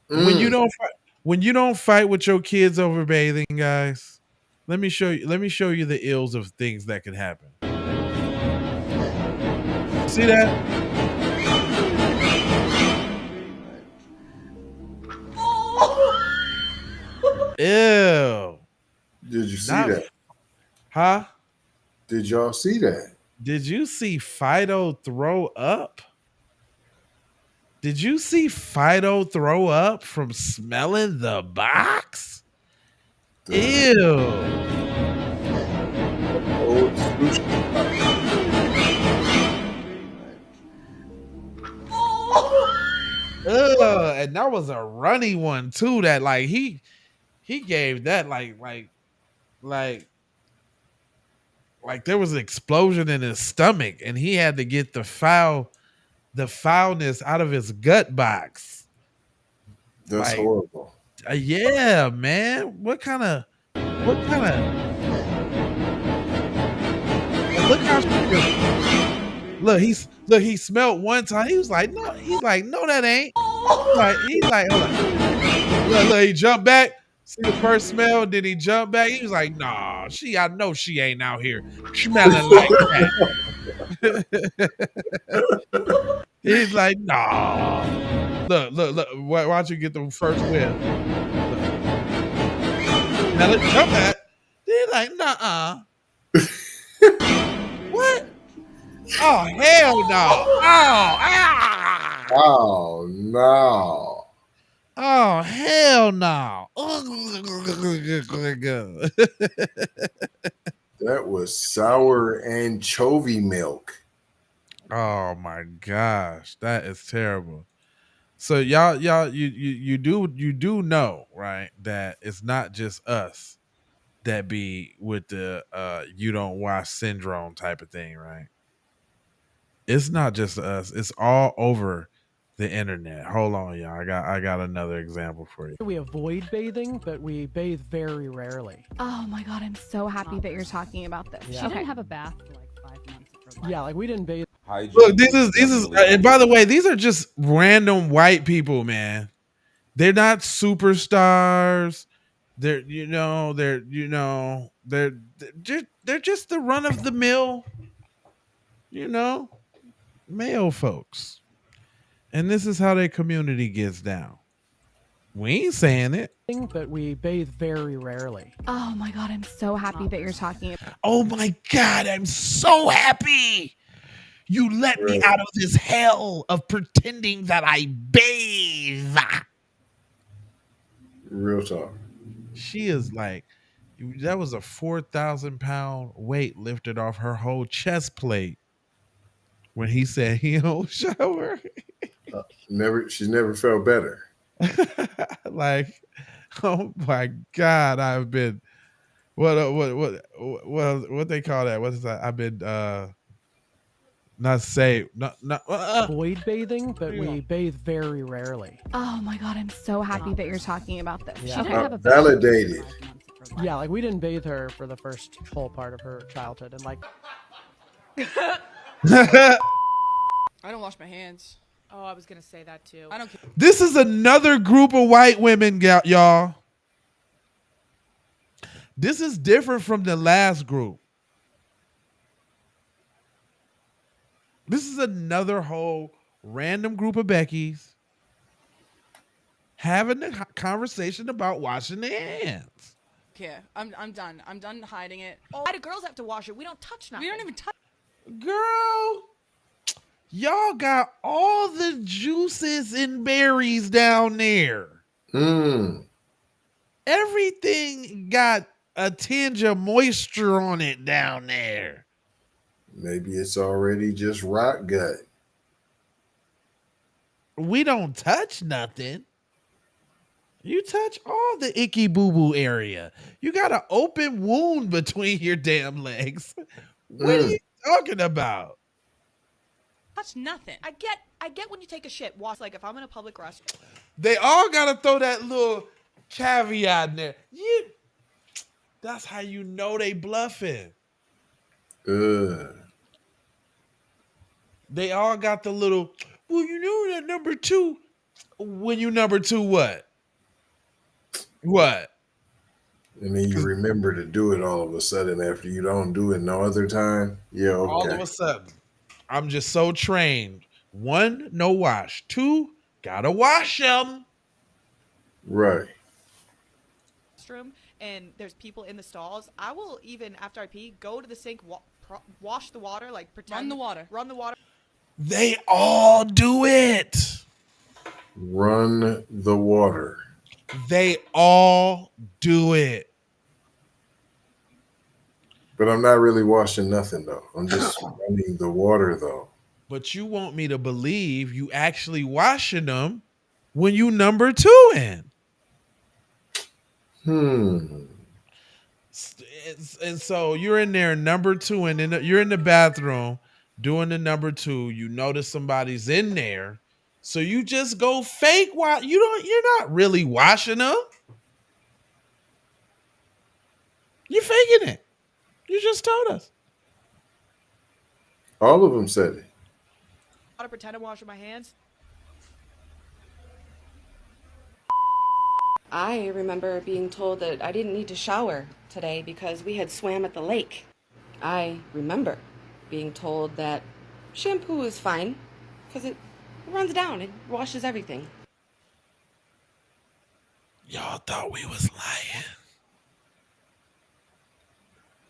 S1: When you don't fight with your kids over bathing, guys, let me show you the ills of things that can happen. See that? Ew.
S2: Did you see that?
S1: Huh?
S2: Did y'all see that?
S1: Did you see Fido throw up? Did you see Fido throw up from smelling the box? Ew. And that was a runny one too. That like he gave that like there was an explosion in his stomach, and he had to get the foulness out of his gut box.
S2: That's horrible.
S1: Yeah, man. What kind of look how he smelled one time. He was like, no, that ain't. He's like, hold on. Look, he jumped back. See the first smell, then he jumped back. He was like, nah, I know she ain't out here smelling like that. He's like, nah. Look. Why don't you get the first whiff? Now let's jump back. They're like, nah. What? Oh, hell no.
S2: Oh no.
S1: Oh, hell no.
S2: That was sour anchovy milk.
S1: Oh my gosh, that is terrible. So y'all, you do know, right, that it's not just us that be with the you don't wash syndrome type of thing, right? It's not just us. It's all over the internet. Hold on, y'all. I got another example for you.
S15: We avoid bathing, but we bathe very rarely.
S8: Oh my god, I'm so happy that you're talking about this.
S15: Yeah.
S8: She
S15: didn't
S8: have a bath for like 5 months of her life.
S15: Yeah, like we didn't bathe.
S16: Hygiene
S1: Look, this is and by the way, these are just random white people, man. They're not superstars. They're just the run of the mill, male folks. And this is how their community gets down. We ain't saying it.
S15: But we bathe very rarely.
S8: Oh my god, I'm so happy that you're talking about.
S1: Oh my God, I'm so happy. You let me out of this hell of pretending that I bathe.
S2: Real talk.
S1: She is like, that was a 4,000-pound weight lifted off her whole chest plate when he said he don't shower.
S2: She's never felt better.
S1: Like, oh my God, I've been what they call that? What is that? I've been not saved. Not
S15: avoid bathing, but we bathe very rarely.
S8: Oh my god, I'm so happy that you're talking about this.
S15: Yeah.
S8: She didn't have a
S2: Validated.
S15: Yeah, like we didn't bathe her for the first whole part of her childhood, and like
S17: I don't wash my hands.
S7: Oh, I was gonna say that too.
S17: I don't care.
S1: This is another group of white women, y'all. This is different from the last group. This is another whole random group of Beckys having a conversation about washing their hands.
S17: Yeah, I'm done. I'm done hiding it.
S7: Why do girls have to wash it? We don't touch nothing.
S17: We don't even touch.
S1: Girl, y'all got all the juices and berries down there. Everything got a tinge of moisture on it down there.
S2: Maybe it's already just rot gut.
S1: We don't touch nothing. You touch all the icky boo boo area. You got an open wound between your damn legs. What are you talking about?
S17: Touch nothing.
S7: I get when you take a shit. Wash, like if I'm in a public restroom.
S1: They all gotta throw that little caveat in there. That's how you know they bluffing. They all got the little, well, you know that number two. When you number two, what? What?
S2: And then you remember to do it all of a sudden after you don't do it no other time. Yeah, okay.
S1: All of a sudden. I'm just so trained. 1, no wash. 2, gotta wash them.
S2: Right.
S7: Restroom and there's people in the stalls. I will even after I pee go to the sink, wash the water, like pretend run the water.
S1: They all do it.
S2: Run the water.
S1: They all do it.
S2: But I'm not really washing nothing though. I'm just running the water though.
S1: But you want me to believe you actually washing them when you number 2 in. And so you're in there number 2 and you're in the bathroom doing the number 2. You notice somebody's in there. So you just go fake wash. You're not really washing them. You're faking it. You just told us.
S2: All of them said it.
S7: I gotta pretend I'm washing my hands.
S16: I remember being told that I didn't need to shower today because we had swam at the lake. I remember being told that shampoo is fine because it runs down, it washes everything.
S1: Y'all thought we was lying.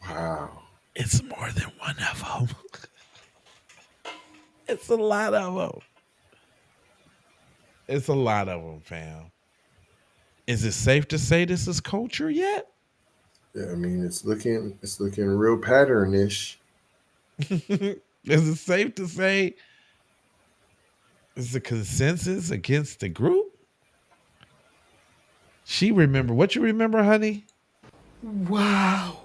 S2: Wow.
S1: It's more than one of them. It's a lot of them. It's a lot of them, fam. Is it safe to say this is culture yet?
S2: Yeah, I mean it's looking real pattern-ish.
S1: Is it safe to say is the consensus against the group? She remember what you remember, honey?
S16: Wow.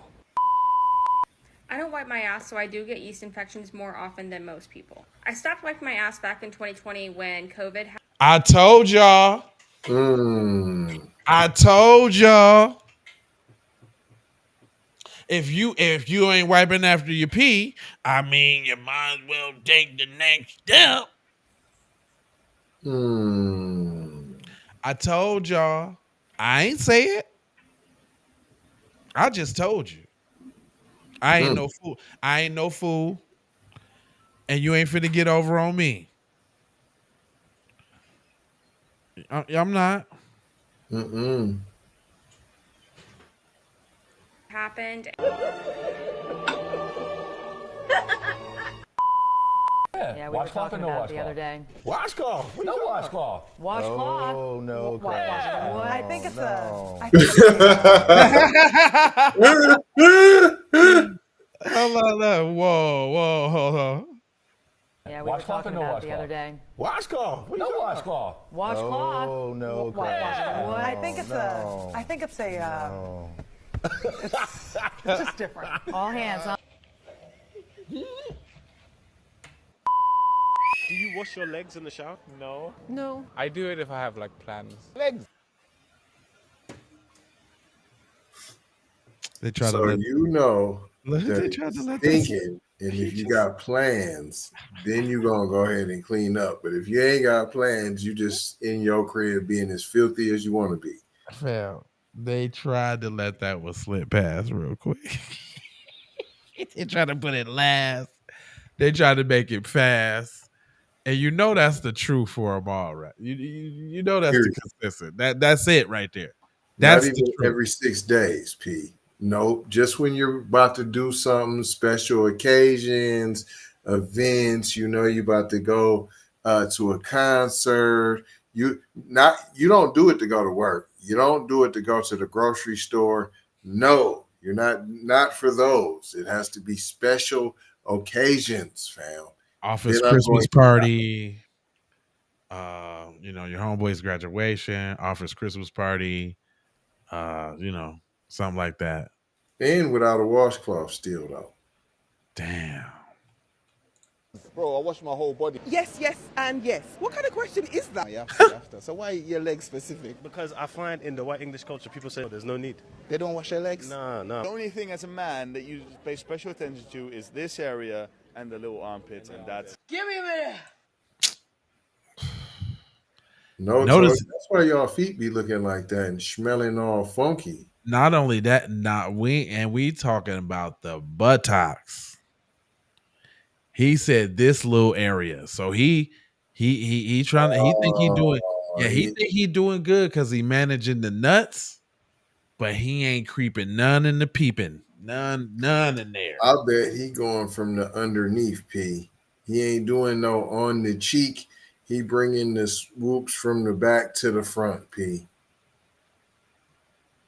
S18: I don't wipe my ass, so I do get yeast infections more often than most people. I stopped wiping my ass back in 2020 when COVID happened.
S1: I told y'all. I told y'all. If you ain't wiping after you pee, I mean, you might as well take the next step. I told y'all. I ain't say it. I just told you. I ain't no fool. I ain't no fool. And you ain't finna get over on me. I'm not.
S18: Happened.
S19: Yeah, we were talking about it the other day.
S20: Washcloth. No washcloth.
S19: Washcloth.
S20: Oh no.
S19: What? I think it's
S1: Hold on. Whoa, hold on.
S19: Yeah, we were talking about it the other day.
S20: Washcloth. No washcloth.
S19: Washcloth.
S20: Oh no.
S19: What? I think it's it's just different. All hands on.
S21: Do you wash your legs in the shower? No.
S19: No.
S21: I do it if I have like plans.
S20: Legs.
S1: They try
S2: so
S1: to let,
S2: you know
S1: they try to let
S2: thinking, and if you got plans, then you gonna go ahead and clean up. But if you ain't got plans, you just in your crib being as filthy as you want to be.
S1: Fam, They tried to let that one slip past real quick. They tried to put it last. They tried to make it fast. And you know that's the truth for them all, right? You know that's the consistent. That's it right there.
S2: Not
S1: That's
S2: even
S1: the truth.
S2: every 6 days, P. Nope. Just when you're about to do something, special occasions, events, you know you're about to go to a concert. You don't do it to go to work. You don't do it to go to the grocery store. No, you're not for those. It has to be special occasions, fam.
S1: Office
S2: Then I'm
S1: Christmas
S2: going
S1: party. Your homeboy's graduation, office Christmas party, something like that.
S2: and without a washcloth still though.
S1: Damn.
S20: Bro, I wash my whole body.
S9: Yes, and yes. What kind of question is that? You have to. So why your legs specific?
S21: Because I find in the white English culture, people say there's no need.
S9: They don't wash their legs?
S21: No.
S9: The only thing as a man that you pay special attention to is this area and the little armpits, and that's...
S17: Give me a minute.
S2: No,
S1: Notice
S2: that's why y'all feet be looking like that and smelling all funky.
S1: not only that, we talking about the buttocks. He said this little area, so he trying to he think he doing think he doing good because he managing the nuts, but he ain't creeping none in the peeping, none in there.
S2: I bet he going from the underneath, P. He ain't doing no on the cheek. He bringing the swoops from the back to the front, P.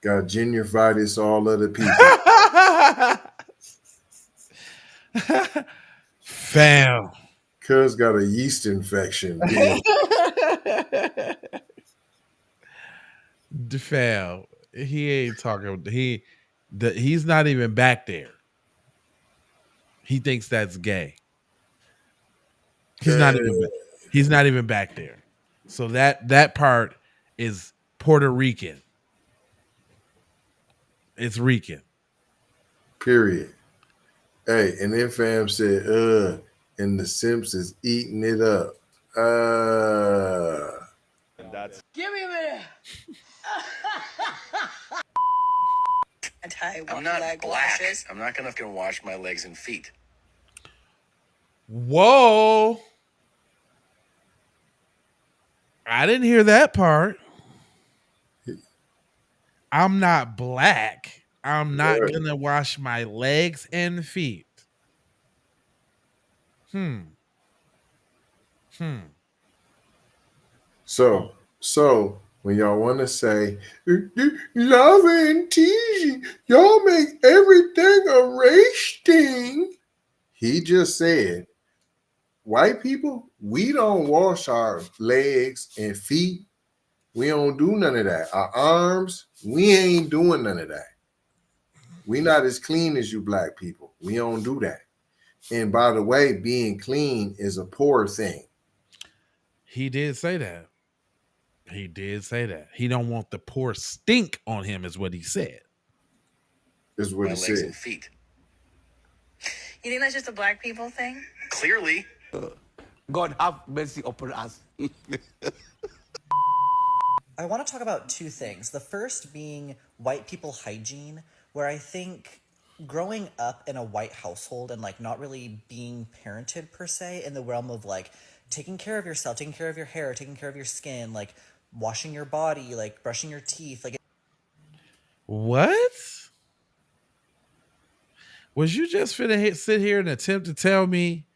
S2: Got gingivitis all of the people.
S1: Fam.
S2: Cuz got a yeast infection.
S1: Fam. He ain't talking. He's not even back there. He thinks that's gay. He's not even back there. So that part is Puerto Rican. It's Rican.
S2: Period. Hey, and then fam said, and the Simps is eating it up.
S17: Give me a minute.
S4: I'm not black. I'm not gonna wash my legs and feet.
S1: Whoa. I didn't hear that part. I'm not black. I'm not gonna wash my legs and feet.
S2: So when y'all want to say love and teasing, y'all make everything a race thing. He just said, white people, we don't wash our legs and feet. We don't do none of that. Our arms, we ain't doing none of that. We not as clean as you black people. We don't do that. And by the way, being clean is a poor thing.
S1: He did say that. He don't want the poor stink on him, is what he said.
S2: Is what he
S4: legs
S2: said.
S4: And feet.
S3: You think that's just a black people thing?
S4: Clearly.
S9: God have mercy upon us.
S22: I want to talk about two things. The first being white people hygiene, where I think growing up in a white household and like not really being parented per se in the realm of like taking care of yourself, taking care of your hair, taking care of your skin, like washing your body, like brushing your teeth, like
S1: what? Was you just finna sit here and attempt to tell me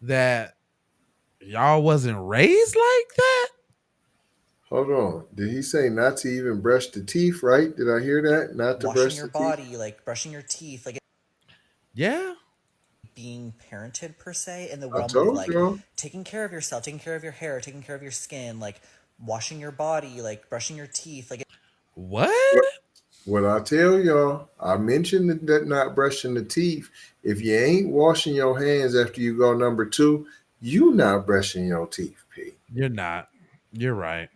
S1: that y'all wasn't raised like that?
S2: Hold on. Did he say not to even brush the teeth, right? Did I hear that? Not to brush
S22: your
S2: the
S22: body,
S2: teeth?
S22: like brushing your teeth, like
S1: yeah.
S22: Being parented per se in the
S2: I
S22: realm of
S2: told
S22: like
S2: you.
S22: taking care of yourself, taking care of your hair, taking care of your skin, like washing your body, like brushing your teeth, like
S2: What I tell y'all, I mentioned that not brushing the teeth. If you ain't washing your hands after you go number 2, you not brushing your teeth, P.
S1: You're not. You're right.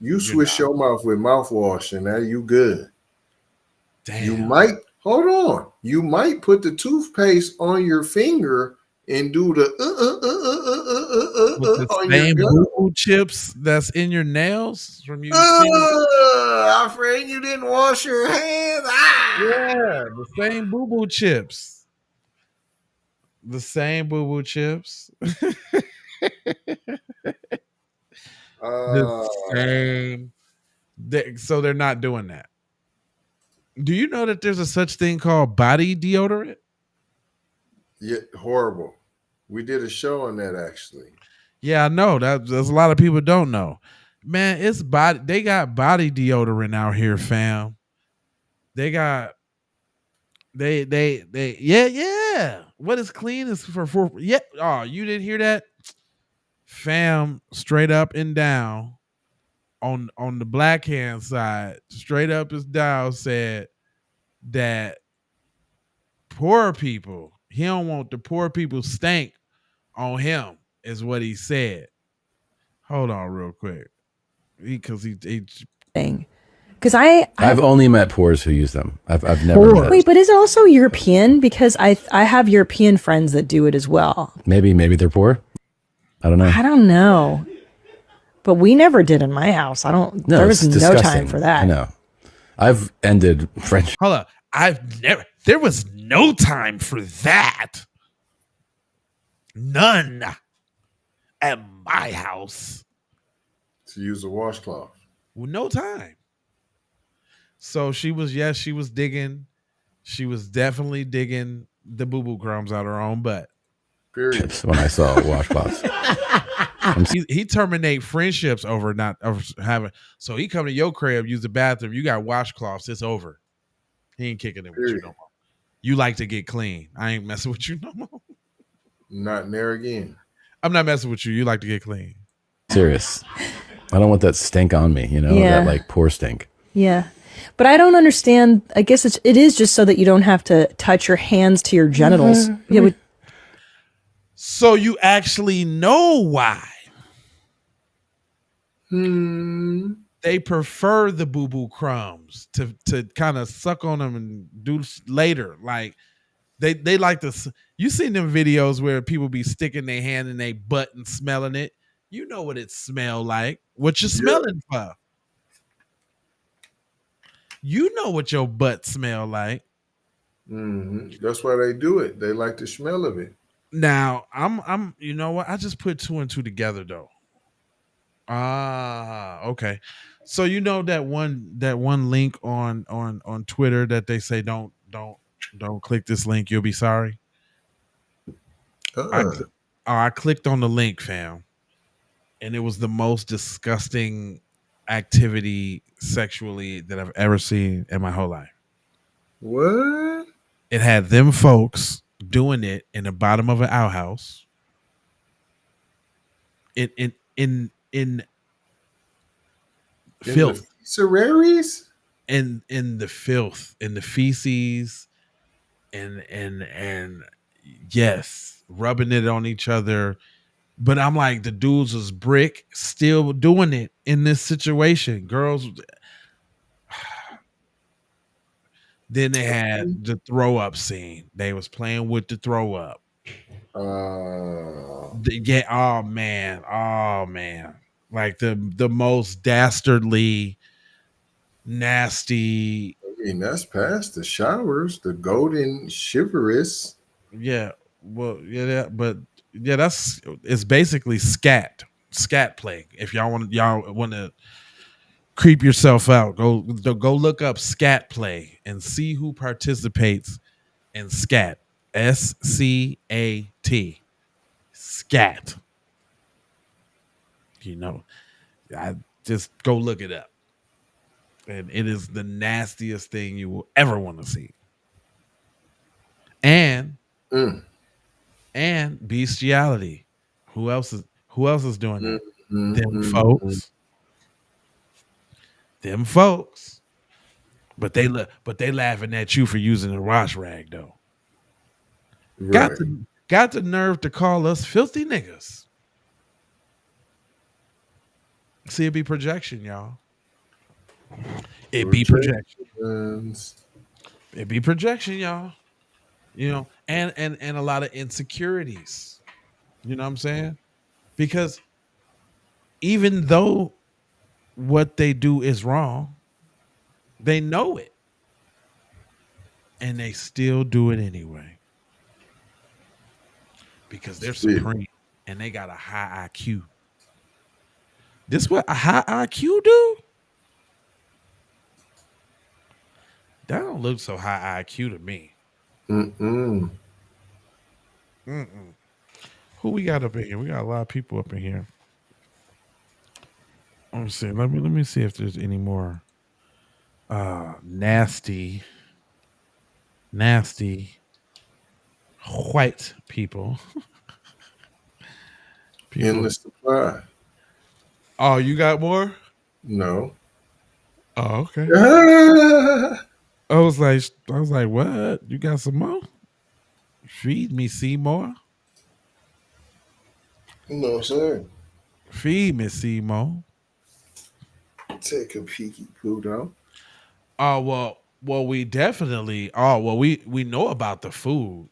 S2: You swish your mouth with mouthwash and now you good.
S1: Damn.
S2: You might, hold on. You might put the toothpaste on your finger and do the
S1: with the
S2: on your
S1: same
S2: gum.
S1: boo chips that's in your nails from you.
S2: Afraid you didn't wash your hands.
S1: Yeah, the same boo chips. The same boo chips. The same. So they're not doing that. Do you know that there's a such thing called body deodorant?
S2: Yeah, horrible. We did a show on that actually.
S1: Yeah, I know. There's a lot of people don't know. Man, it's body. They got body deodorant out here, fam. They got they yeah. What is clean is for yeah. Oh, you didn't hear that? Fam, straight up and down on the black hand side, straight up and down said that poor people, he don't want the poor people stank on him, is what he said. Hold on real quick. Because he
S5: thing. Because I've
S6: only met poors who use them. I've never met.
S5: Wait, but is it also European? Because I have European friends that do it as well.
S6: Maybe they're poor. I don't know.
S5: I don't know. But we never did in my house.
S6: No,
S5: there was
S6: it's
S5: no
S6: disgusting.
S5: time for that.
S6: I know. I've ended friendship.
S1: Hold up. There was no time for that. None at my house.
S2: To use a washcloth.
S1: Well, no time. So she was digging. She was definitely digging the boo-boo crumbs out her own butt.
S2: Period.
S6: When I saw washcloths.
S1: He terminate friendships over not having. So he come to your crib, use the bathroom. You got washcloths. It's over. He ain't kicking it with you no more. You like to get clean. I ain't messing with you no more.
S2: Not there again.
S1: I'm not messing with you. You like to get clean.
S6: Serious. I don't want that stink on me. That like poor stink.
S5: Yeah. But I don't understand. I guess it is just so that you don't have to touch your hands to your genitals.
S1: Mm-hmm.
S5: Yeah,
S1: so you actually know why. They prefer the boo-boo crumbs to kind of suck on them and do later. Like they like to. You seen them videos where people be sticking their hand in their butt and smelling it. You know what it smell like. What you smelling for? You know what your butt smell like.
S2: That's why they do it. They like the smell of it.
S1: Now I'm. You know what? I just put two and two together though. Okay. So you know that one link on Twitter that they say don't click this link, you'll be sorry. I clicked on the link, fam, and it was the most disgusting activity sexually that I've ever seen in my whole life.
S2: What?
S1: It had them folks doing it in the bottom of an outhouse. In filth.
S2: Serraries?
S1: In the filth, in the feces, and yes, rubbing it on each other. But I'm like, the dudes was brick still doing it in this situation. Girls. Then they had the throw up scene. They was playing with the throw up. Yeah. Oh man. Like the most dastardly, nasty.
S2: I mean, that's past the showers, the golden chivalrous.
S1: Yeah. Well, yeah, but yeah, it's basically scat play. If y'all want to creep yourself out, go look up scat play and see who participates in scat. SCAT. Scat. I just go look it up. And it is the nastiest thing you will ever want to see. And bestiality. Who else is doing that? Them folks. But they laughing at you for using a wash rag though. Right. Got the nerve to call us filthy niggas. See, it be projection, y'all. It be projection. It be projection, y'all. And a lot of insecurities. You know what I'm saying? Because even though what they do is wrong, they know it. And they still do it anyway. Because they're supreme and they got a high IQ. This what a high IQ do? That don't look so high IQ to me.
S2: Mm-mm.
S1: Who we got up in here? We got a lot of people up in here. Let me see. Let me see if there's any more nasty white people.
S2: In the supply.
S1: Oh, you got more?
S2: No.
S1: Oh, okay. I was like, what? You got some more? Feed me, Seymour.
S2: No, sir.
S1: Feed me, Seymour.
S2: Take a peeky poo though.
S1: Oh well, we definitely. Oh well, we know about the food.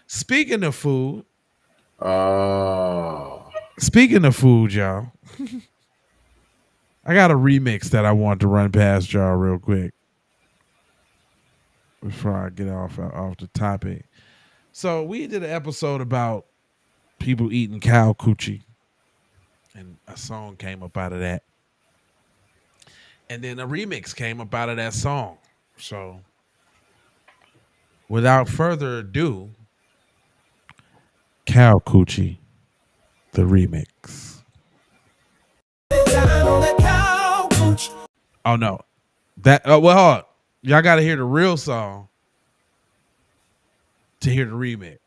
S1: Speaking of food. Speaking of food, y'all. I got a remix that I want to run past y'all real quick before I get off the topic. So we did an episode about people eating cow coochie, and a song came up out of that, and then a remix came up out of that song. So without further ado, cow coochie, the remix. Oh no, that well, hold on. Y'all got to hear the real song to hear the remix.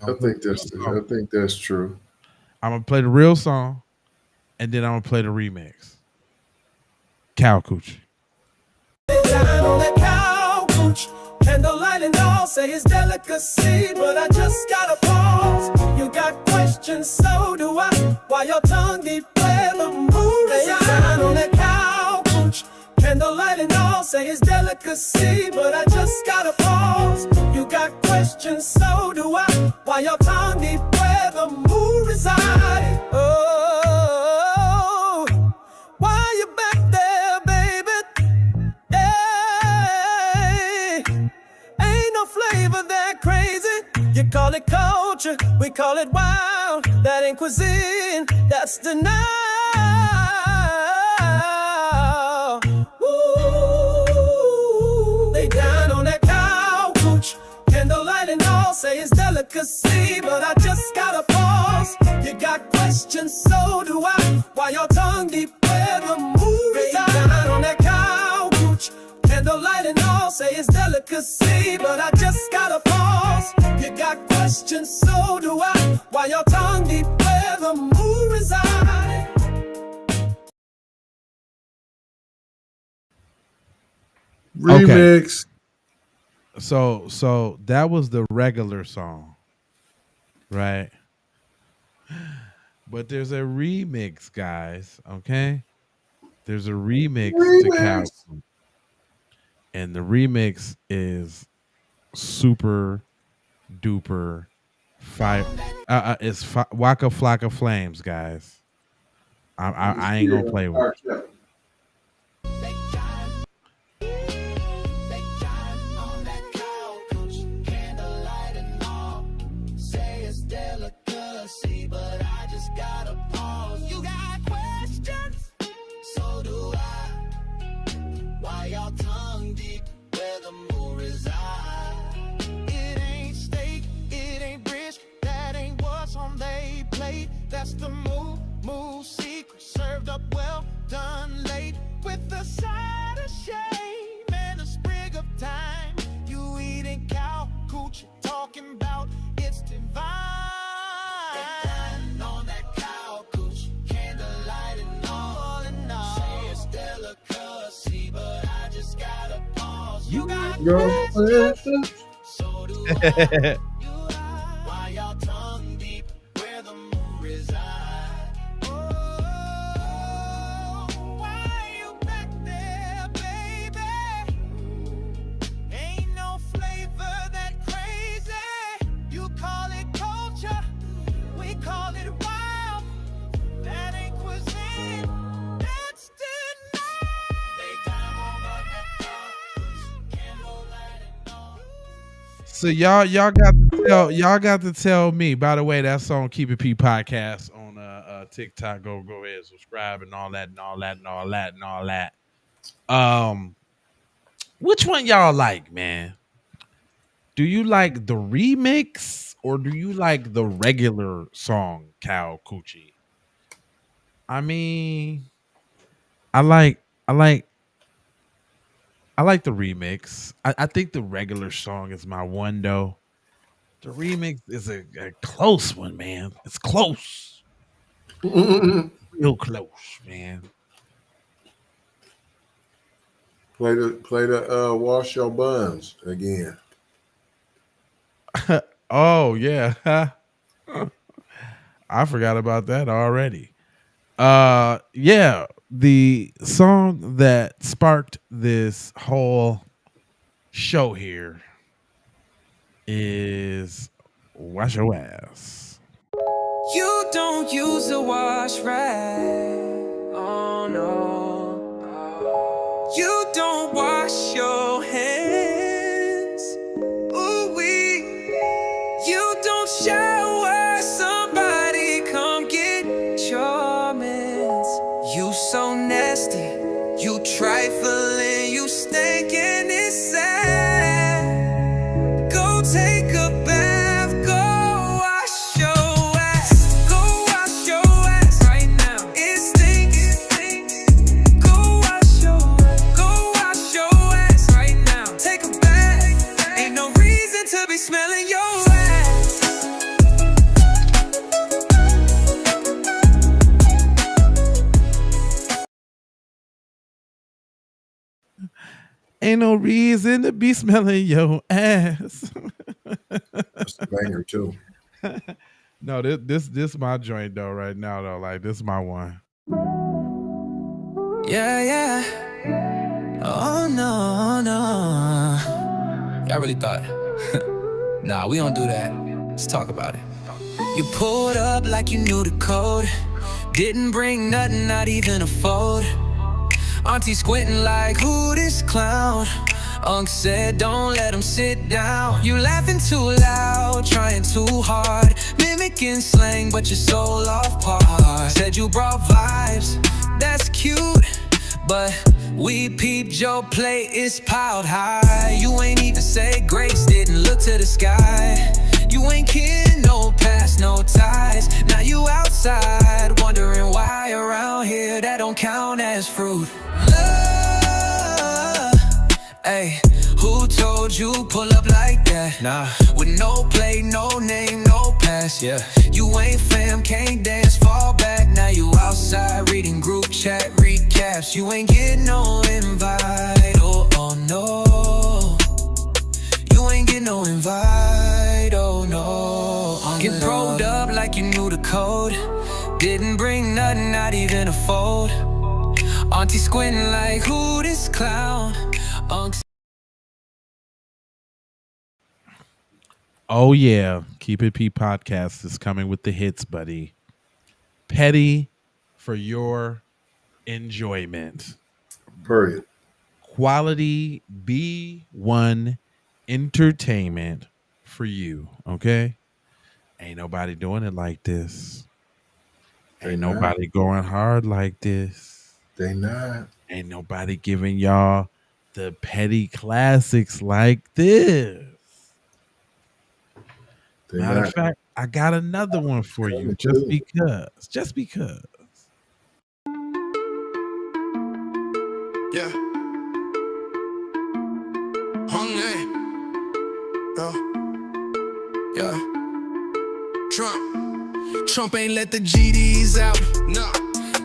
S2: I think that's true.
S1: I'm gonna play the real song, and then I'm gonna play the remix. Cow coochie.
S10: Candlelight and all say it's delicacy, but I just gotta pause. You got questions, so do I. Why your tongue deep where the moon resides on that cow cooch. Candlelight and all say it's delicacy, but I just gotta pause. You got questions, so do I. Why your tongue deep where the moon resides? Oh, why you back there, baby? Hey, ain't no flavor that crazy. You call it culture, we call it wild. That ain't cuisine, that's denial. Ooh, they down on that cow cooch. Candlelight and all say it's delicacy, but I just gotta pause. You got questions, so do I. Why your tongue deep where the moon resides? Down on that cow cooch. Candlelight and all say it's delicacy, but I just gotta pause. You got questions, so do I. Why your tongue deep where the moon resides?
S2: Remix.
S1: Okay. So that was the regular song, right? But there's a remix, guys. Okay, there's a remix to cow coochie. And the remix is super duper fire. It's Waka Flocka Flames, guys. I ain't gonna play with it.
S10: But I just gotta pause. You got questions, so do I. Why y'all tongue deep where the moon resides? It ain't steak, it ain't brisket, that ain't what's on they plate. That's the move secret, served up well done late with a side of shame and a sprig of thyme. You eating cow coochie, talking about it's divine. On that cow coochie, candlelight and all. Say it's delicacy, but I just gotta pause. You got questions, so do I. Why y'all tongue deep where the moon resides? Oh, why you back there, baby? Ain't no flavor that crazy. You call it culture, we call it
S1: So y'all got to tell me. By the way, that's on Keep It P podcast on TikTok. Go ahead, subscribe and all that and all that and all that and all that. Which one y'all like, man? Do you like the remix or do you like the regular song, Cal Coochie? I mean, I like I like I like the remix. I think the regular song is my one though. The remix is a close one, man. It's close. Real close, man.
S2: Play the wash your buns again.
S1: Oh yeah. I forgot about that already. Yeah, the song that sparked this whole show here is Wash Your Ass.
S10: You don't use a wash rag. Oh no. You don't wash your hands. Ooh wee. You don't shower. Somebody come get your mans. You so nasty. You trifling. You stinking. It's sad. Go take a bath. Go wash your ass. Go wash your ass right now. It stinks. Go wash your ass. Go wash your ass right now. Take a bath. Ain't no reason to be smelling your ass.
S1: Ain't no reason to be smelling your ass.
S2: That's a banger too.
S1: No, this my joint though right now though. Like this is my one.
S10: Yeah, yeah. Oh no, no. Y'all really thought? Nah, we don't do that. Let's talk about it. You pulled up like you knew the code. Didn't bring nothing, not even a fold. Auntie squinting like, who this clown? Unc said, don't let him sit down. You laughing too loud, trying too hard, mimicking slang, but you're so off par. Said you brought vibes, that's cute, but we peeped your plate, it's piled high. You ain't even say grace, didn't look to the sky. You ain't kin, no past, no ties. Now you outside, wondering why around here that don't count as fruit. Love, ayy, who told you pull up like that? Nah, with no play, no name, no pass, yeah. You ain't fam, can't dance, fall back. Now you outside reading group chat recaps. You ain't get no invite, oh no. You ain't get no invite, oh no. Get probed up like you knew the code. Didn't bring nothing, not even a fold. Auntie squinting like, who this clown?
S1: Oh yeah, Keep It P podcast is coming with the hits, buddy. Petty for your enjoyment.
S2: Period.
S1: Quality B1 entertainment for you, okay? Ain't nobody doing it like this. Ain't nobody going hard like this.
S2: They not.
S1: Ain't nobody giving y'all the petty classics like this. Matter of fact, I got another one for you just because. Just because.
S10: Yeah. Hungry. Yeah. Trump ain't let the GDs out. Nah.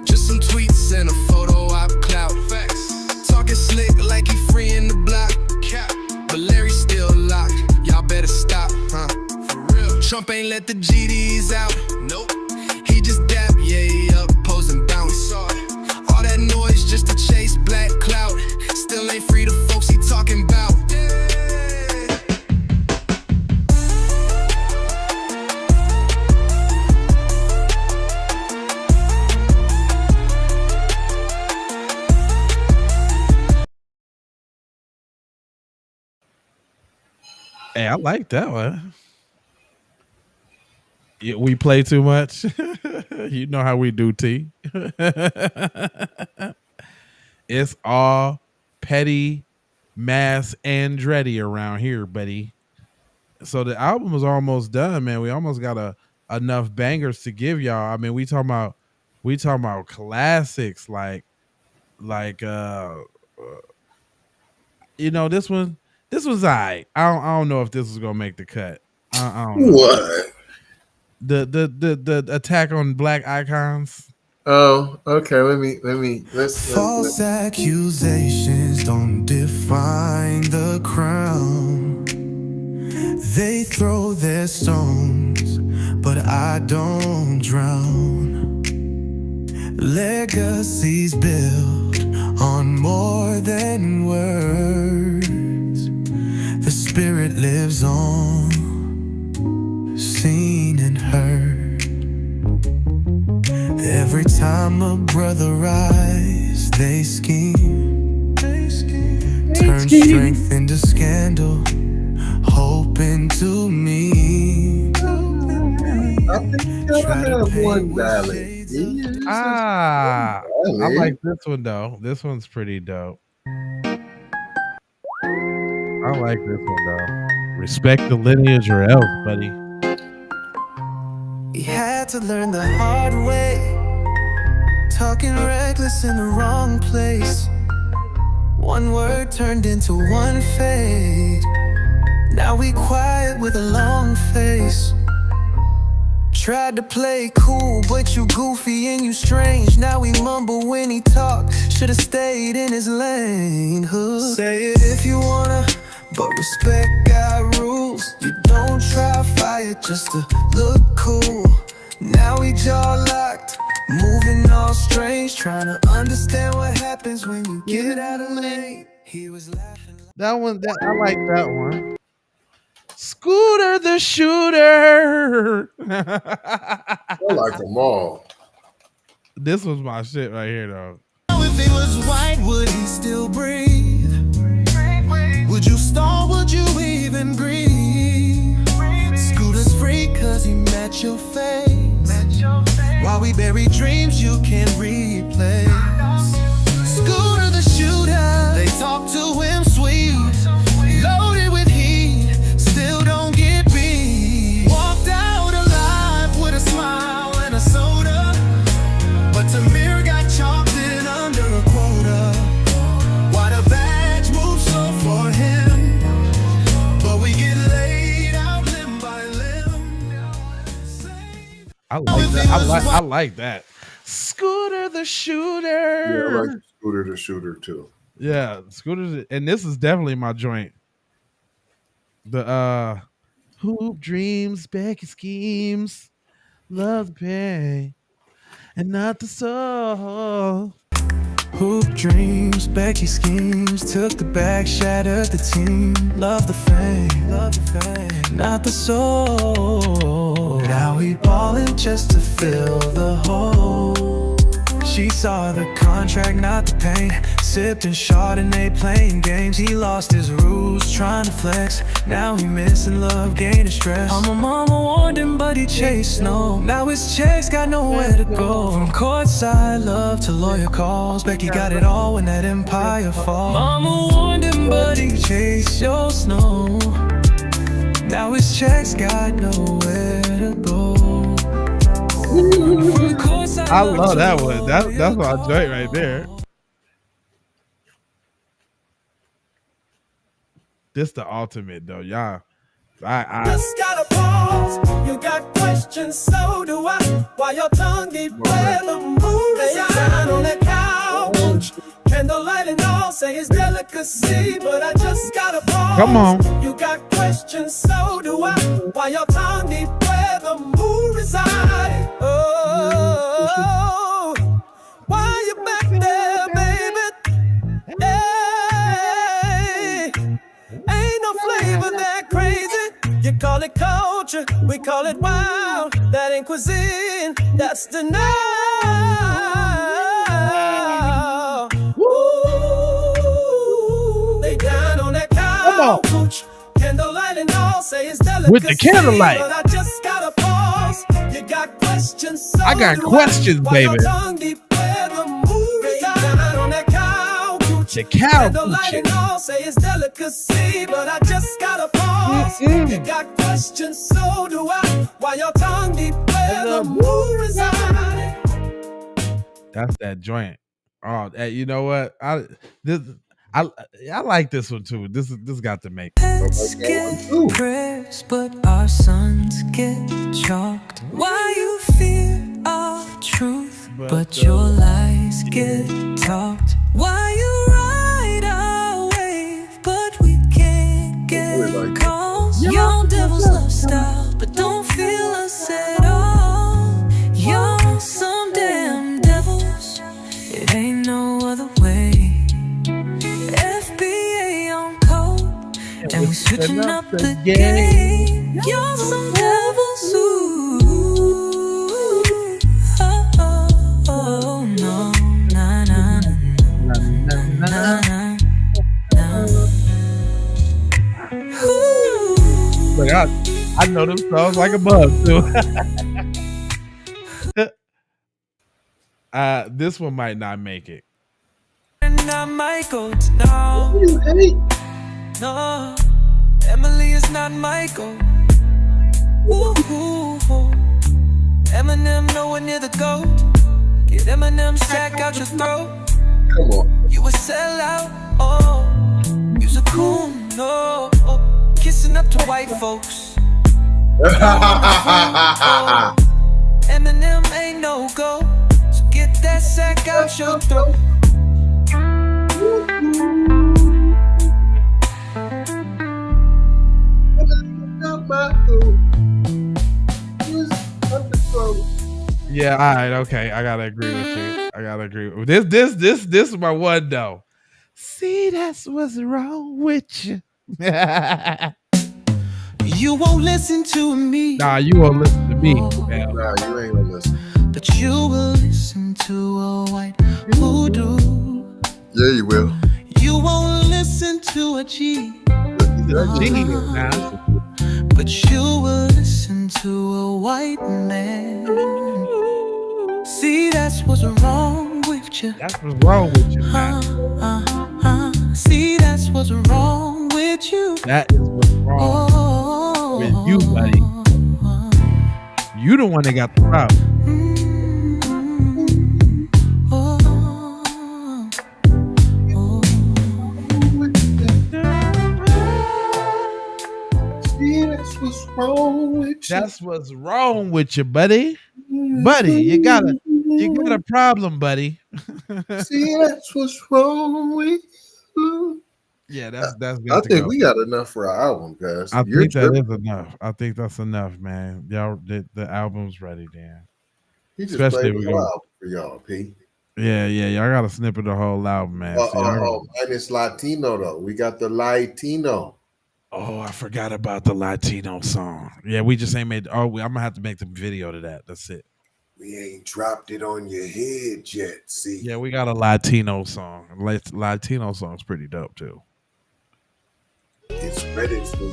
S10: Just some tweets and a photo op clout. Facts. Talking slick like he free in the block. Cap. But Larry's still locked. Y'all better stop, huh? For real. Trump ain't let the GDs out. Nope. He just dap, yeah, up, pose and bounce. All that noise just to chase black clout. Still ain't free the folks he talking about.
S1: Hey, I like that one. Yeah, we play too much. You know how we do, T. It's all Petty, Mass, Andretti around here, buddy. So the album is almost done, man. We almost got enough bangers to give y'all. I mean, we talking about classics like this one's alright. I don't know if this is gonna make the cut. I don't know.
S2: What?
S1: The attack on black icons.
S2: Oh, okay. Let's
S10: False accusations don't define the crown. They throw their stones, but I don't drown. Legacies built on more than words. The spirit lives on, seen and heard. Every time a brother rise, they scheme. Turn strength into scandal, hope into me.
S2: I think I have one ballad.
S1: I like this one though. This one's pretty dope. I like this one though. Respect the lineage or else, buddy.
S10: He had to learn the hard way, talking reckless in the wrong place. One word turned into one fade. Now we quiet with a long face. Tried to play cool, but you goofy and you strange. Now we mumble when he talk, should've stayed in his lane. Say it if you wanna, but respect got rules. You don't try fire just to look cool. Now we jaw locked, moving all strange, trying to understand what happens when you get out of lane. He was laughing.
S1: I like that one. Scooter the Shooter.
S2: I like them all.
S1: This was my shit right here, though.
S10: If he was white, would he still breathe? Would you stall, would you even breathe? Scooter's free cause he met your face. While we bury dreams you can't replace. Scooter the Shooter, they talk to him sweet. Loaded with heat, still don't get beat. Walked out alive with a smile and a soda, but Tamir got chalked in under a quota. Why the badge moves slow for him, but we get laid out limb by limb.
S1: I like that. I like that. Scooter the Shooter.
S2: Yeah, I like Scooter the Shooter too.
S1: Yeah, Scooter, and this is definitely my joint. The hoop dreams, Becky schemes, love the pay, and not the soul.
S10: Hoop dreams, Becky schemes, took the bag, shattered the team. Love the fame, not the soul. Now we ballin' just to fill the hole. She saw the contract, not the pain. Sipped and Chardonnay, playing games. He lost his rules, trying to flex. Now he missing love, gaining stress. My mama warned him, but he chased no. Now his checks got nowhere to go. From courtside love to lawyer calls, Becky got it all when that empire falls. Mama warned him, but he chased your snow. Now his checks got nowhere to go.
S1: I love that one. That's my joint right there. This the ultimate though, y'all.
S10: Just gotta pause. You got questions, so do I. Why your tongue deep where the moon is down on that couch. Candlelight and all say it's delicacy, but I just gotta pause.
S1: Come on.
S10: You got questions, so do I. Why your tongue deep where the moon resides. Oh, why you back there, baby? Hey, ain't no flavor that crazy. You call it culture, we call it wild. That ain't cuisine, that's denial. Ooh, they down on that couch. Candlelight and all.
S1: with the candlelight. I got questions, baby. The cow coochie.
S10: Say it's delicacy, but I just gotta pause. You got questions, so do I. Why your tongue deep where the moon reside?
S1: That's that joint. Oh, you know what? I like this one too. This got to make it.
S10: Prayers, but our sons get chalked. Why you fear our truth, but your lies get talked? Why you ride our wave, but we can't get calls? Young devils love style, but don't feel us at all. Y'all some damn devils, it ain't no other way. FBA on code, and we switching up the game. Y'all some devils, ooh, oh, oh, oh, no, nah, nah, nah, nah, nah, nah. Ooh.
S1: Like I know them songs like a bug too. This one might not make it.
S10: And I might go down. No, Emily is not Michael. Ooh, Eminem nowhere near the goat. Get Eminem sack out your throat.
S2: Come on.
S10: You a sellout, oh. You's a coon, no. Kissing up to white folks. Oh. Eminem ain't no go. So get that sack out your throat.
S1: Yeah, all right, okay. I gotta agree with you. I gotta agree with this is my one though. See, that's what's wrong with you.
S10: You won't listen to me.
S1: Nah, you won't listen to me. Man.
S2: Nah, you ain't gonna listen.
S10: But you will listen to a white voodoo.
S2: Yeah, you will.
S10: You won't listen to a G. But you will listen to a white man. See, that's what's wrong with you.
S1: That's what's wrong with you, man.
S10: See, that's what's wrong with you.
S1: That is what's wrong with you, buddy. You the one that got the problem.
S2: That's what's wrong with you.
S1: That's what's wrong with you, buddy. Buddy, you got a problem, buddy.
S2: See, that's what's wrong with you.
S1: Yeah, that's
S2: I
S1: got to
S2: think
S1: go.
S2: we got enough for our album, guys.
S1: I think that is enough. I think that's enough, man. Y'all, the album's ready, Dan.
S2: He just
S1: Especially
S2: played
S1: if
S2: the
S1: we go.
S2: album for y'all, P.
S1: Yeah, y'all got to snip the whole album, man.
S2: Minus Latino though. We got the Latino.
S1: Oh, I forgot about the Latino song. Yeah, we just ain't made. I'm gonna have to make the video to that. That's it.
S2: We ain't dropped it on your head yet. See.
S1: Yeah, we got a Latino song. Latino song's pretty dope too.
S2: It's ready for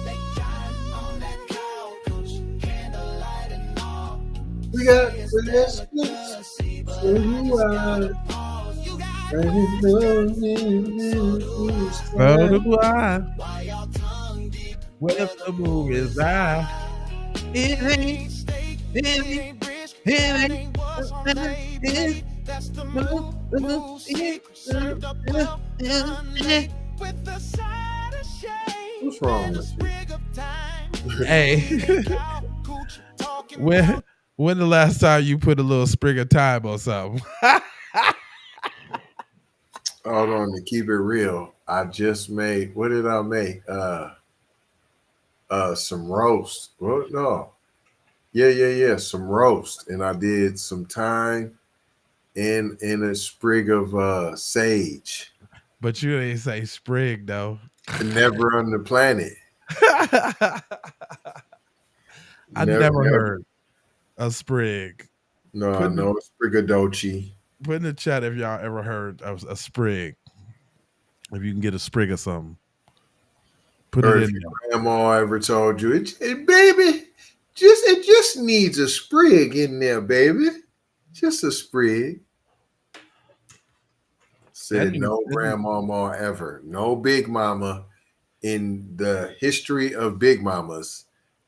S2: we got this.
S1: So do I. Where the moon is I. It ain't.
S2: What's wrong with you?
S1: Hey, when the last time you put a little sprig of thyme on something?
S2: Hold on, to keep it real, I just made. What did I make? Some roast. What? No. Yeah. Some roast, and I did some thyme and a sprig of sage.
S1: But you ain't say sprig though.
S2: Never on the planet.
S1: I never heard a sprig.
S2: No, I know a sprigadoci.
S1: Put in the chat if y'all ever heard of a sprig. If you can get a sprig of something. Put
S2: or
S1: it
S2: if
S1: in
S2: your grandma ever told you, baby, it just needs a sprig in there, baby. Just a sprig. Said no grandmama ever. No big mama in the history of big mamas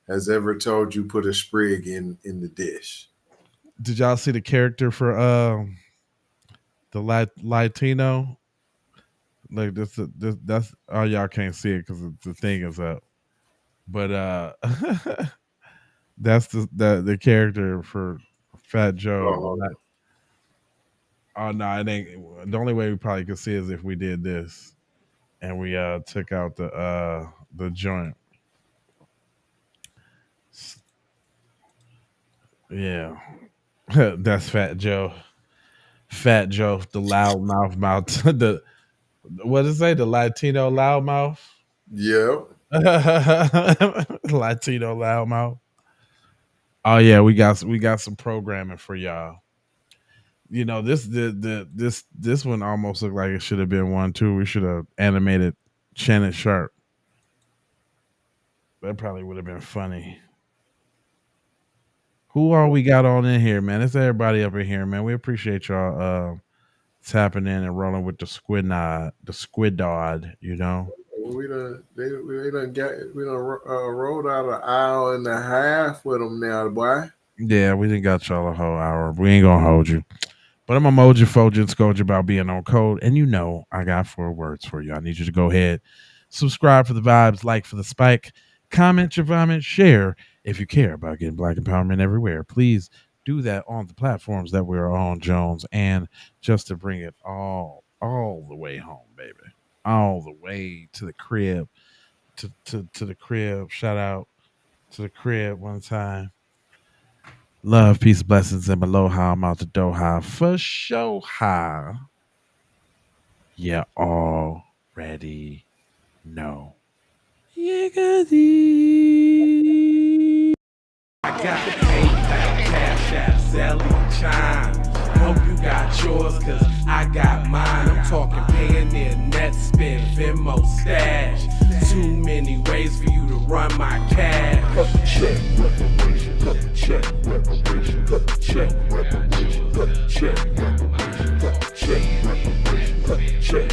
S2: has ever told you put a sprig in the dish.
S1: Did y'all see the character for the Latino? Like that's oh, y'all can't see it because the thing is up. But that's the character for Fat Joe. Oh no, it ain't. The only way we probably could see is if we did this and we took out the joint. Yeah. That's Fat Joe. Fat Joe, the loudmouth mouth. The what does it say? The Latino loudmouth?
S2: Yeah.
S1: Latino loudmouth. Oh yeah, we got some programming for y'all. You know, this one almost looked like it should have been one too. We should have animated Shannon Sharp. That probably would have been funny. Who all we got on in here, man? It's everybody up in here, man. We appreciate y'all tapping in and rolling with the squid dod, you know.
S2: We done rolled out an hour and a half with them now, boy.
S1: Yeah, we didn't got y'all a whole hour. We ain't gonna hold you. But I'm a moja, foja, and scourge about being on code. And you know I got 4 words for you. I need you to go ahead, subscribe for the vibes, like for the spike, comment your vomit, share if you care about getting Black empowerment everywhere. Please do that on the platforms that we're on, Jones. And just to bring it all the way home, baby. All the way to the crib. To the crib. Shout out to the crib one time. Love, peace, blessings, and aloha. I'm out the Doha for show high. You already know. Yiggity.
S11: I got the PayPal, Cash App, Zelle, Chime. Hope you got yours, cause I got mine. I'm talking Payoneer, Netspend, Venmo, Stash. Too many ways for you to run my cash. Check reparation, check reparation, check reparation, check reparation, check reparation, check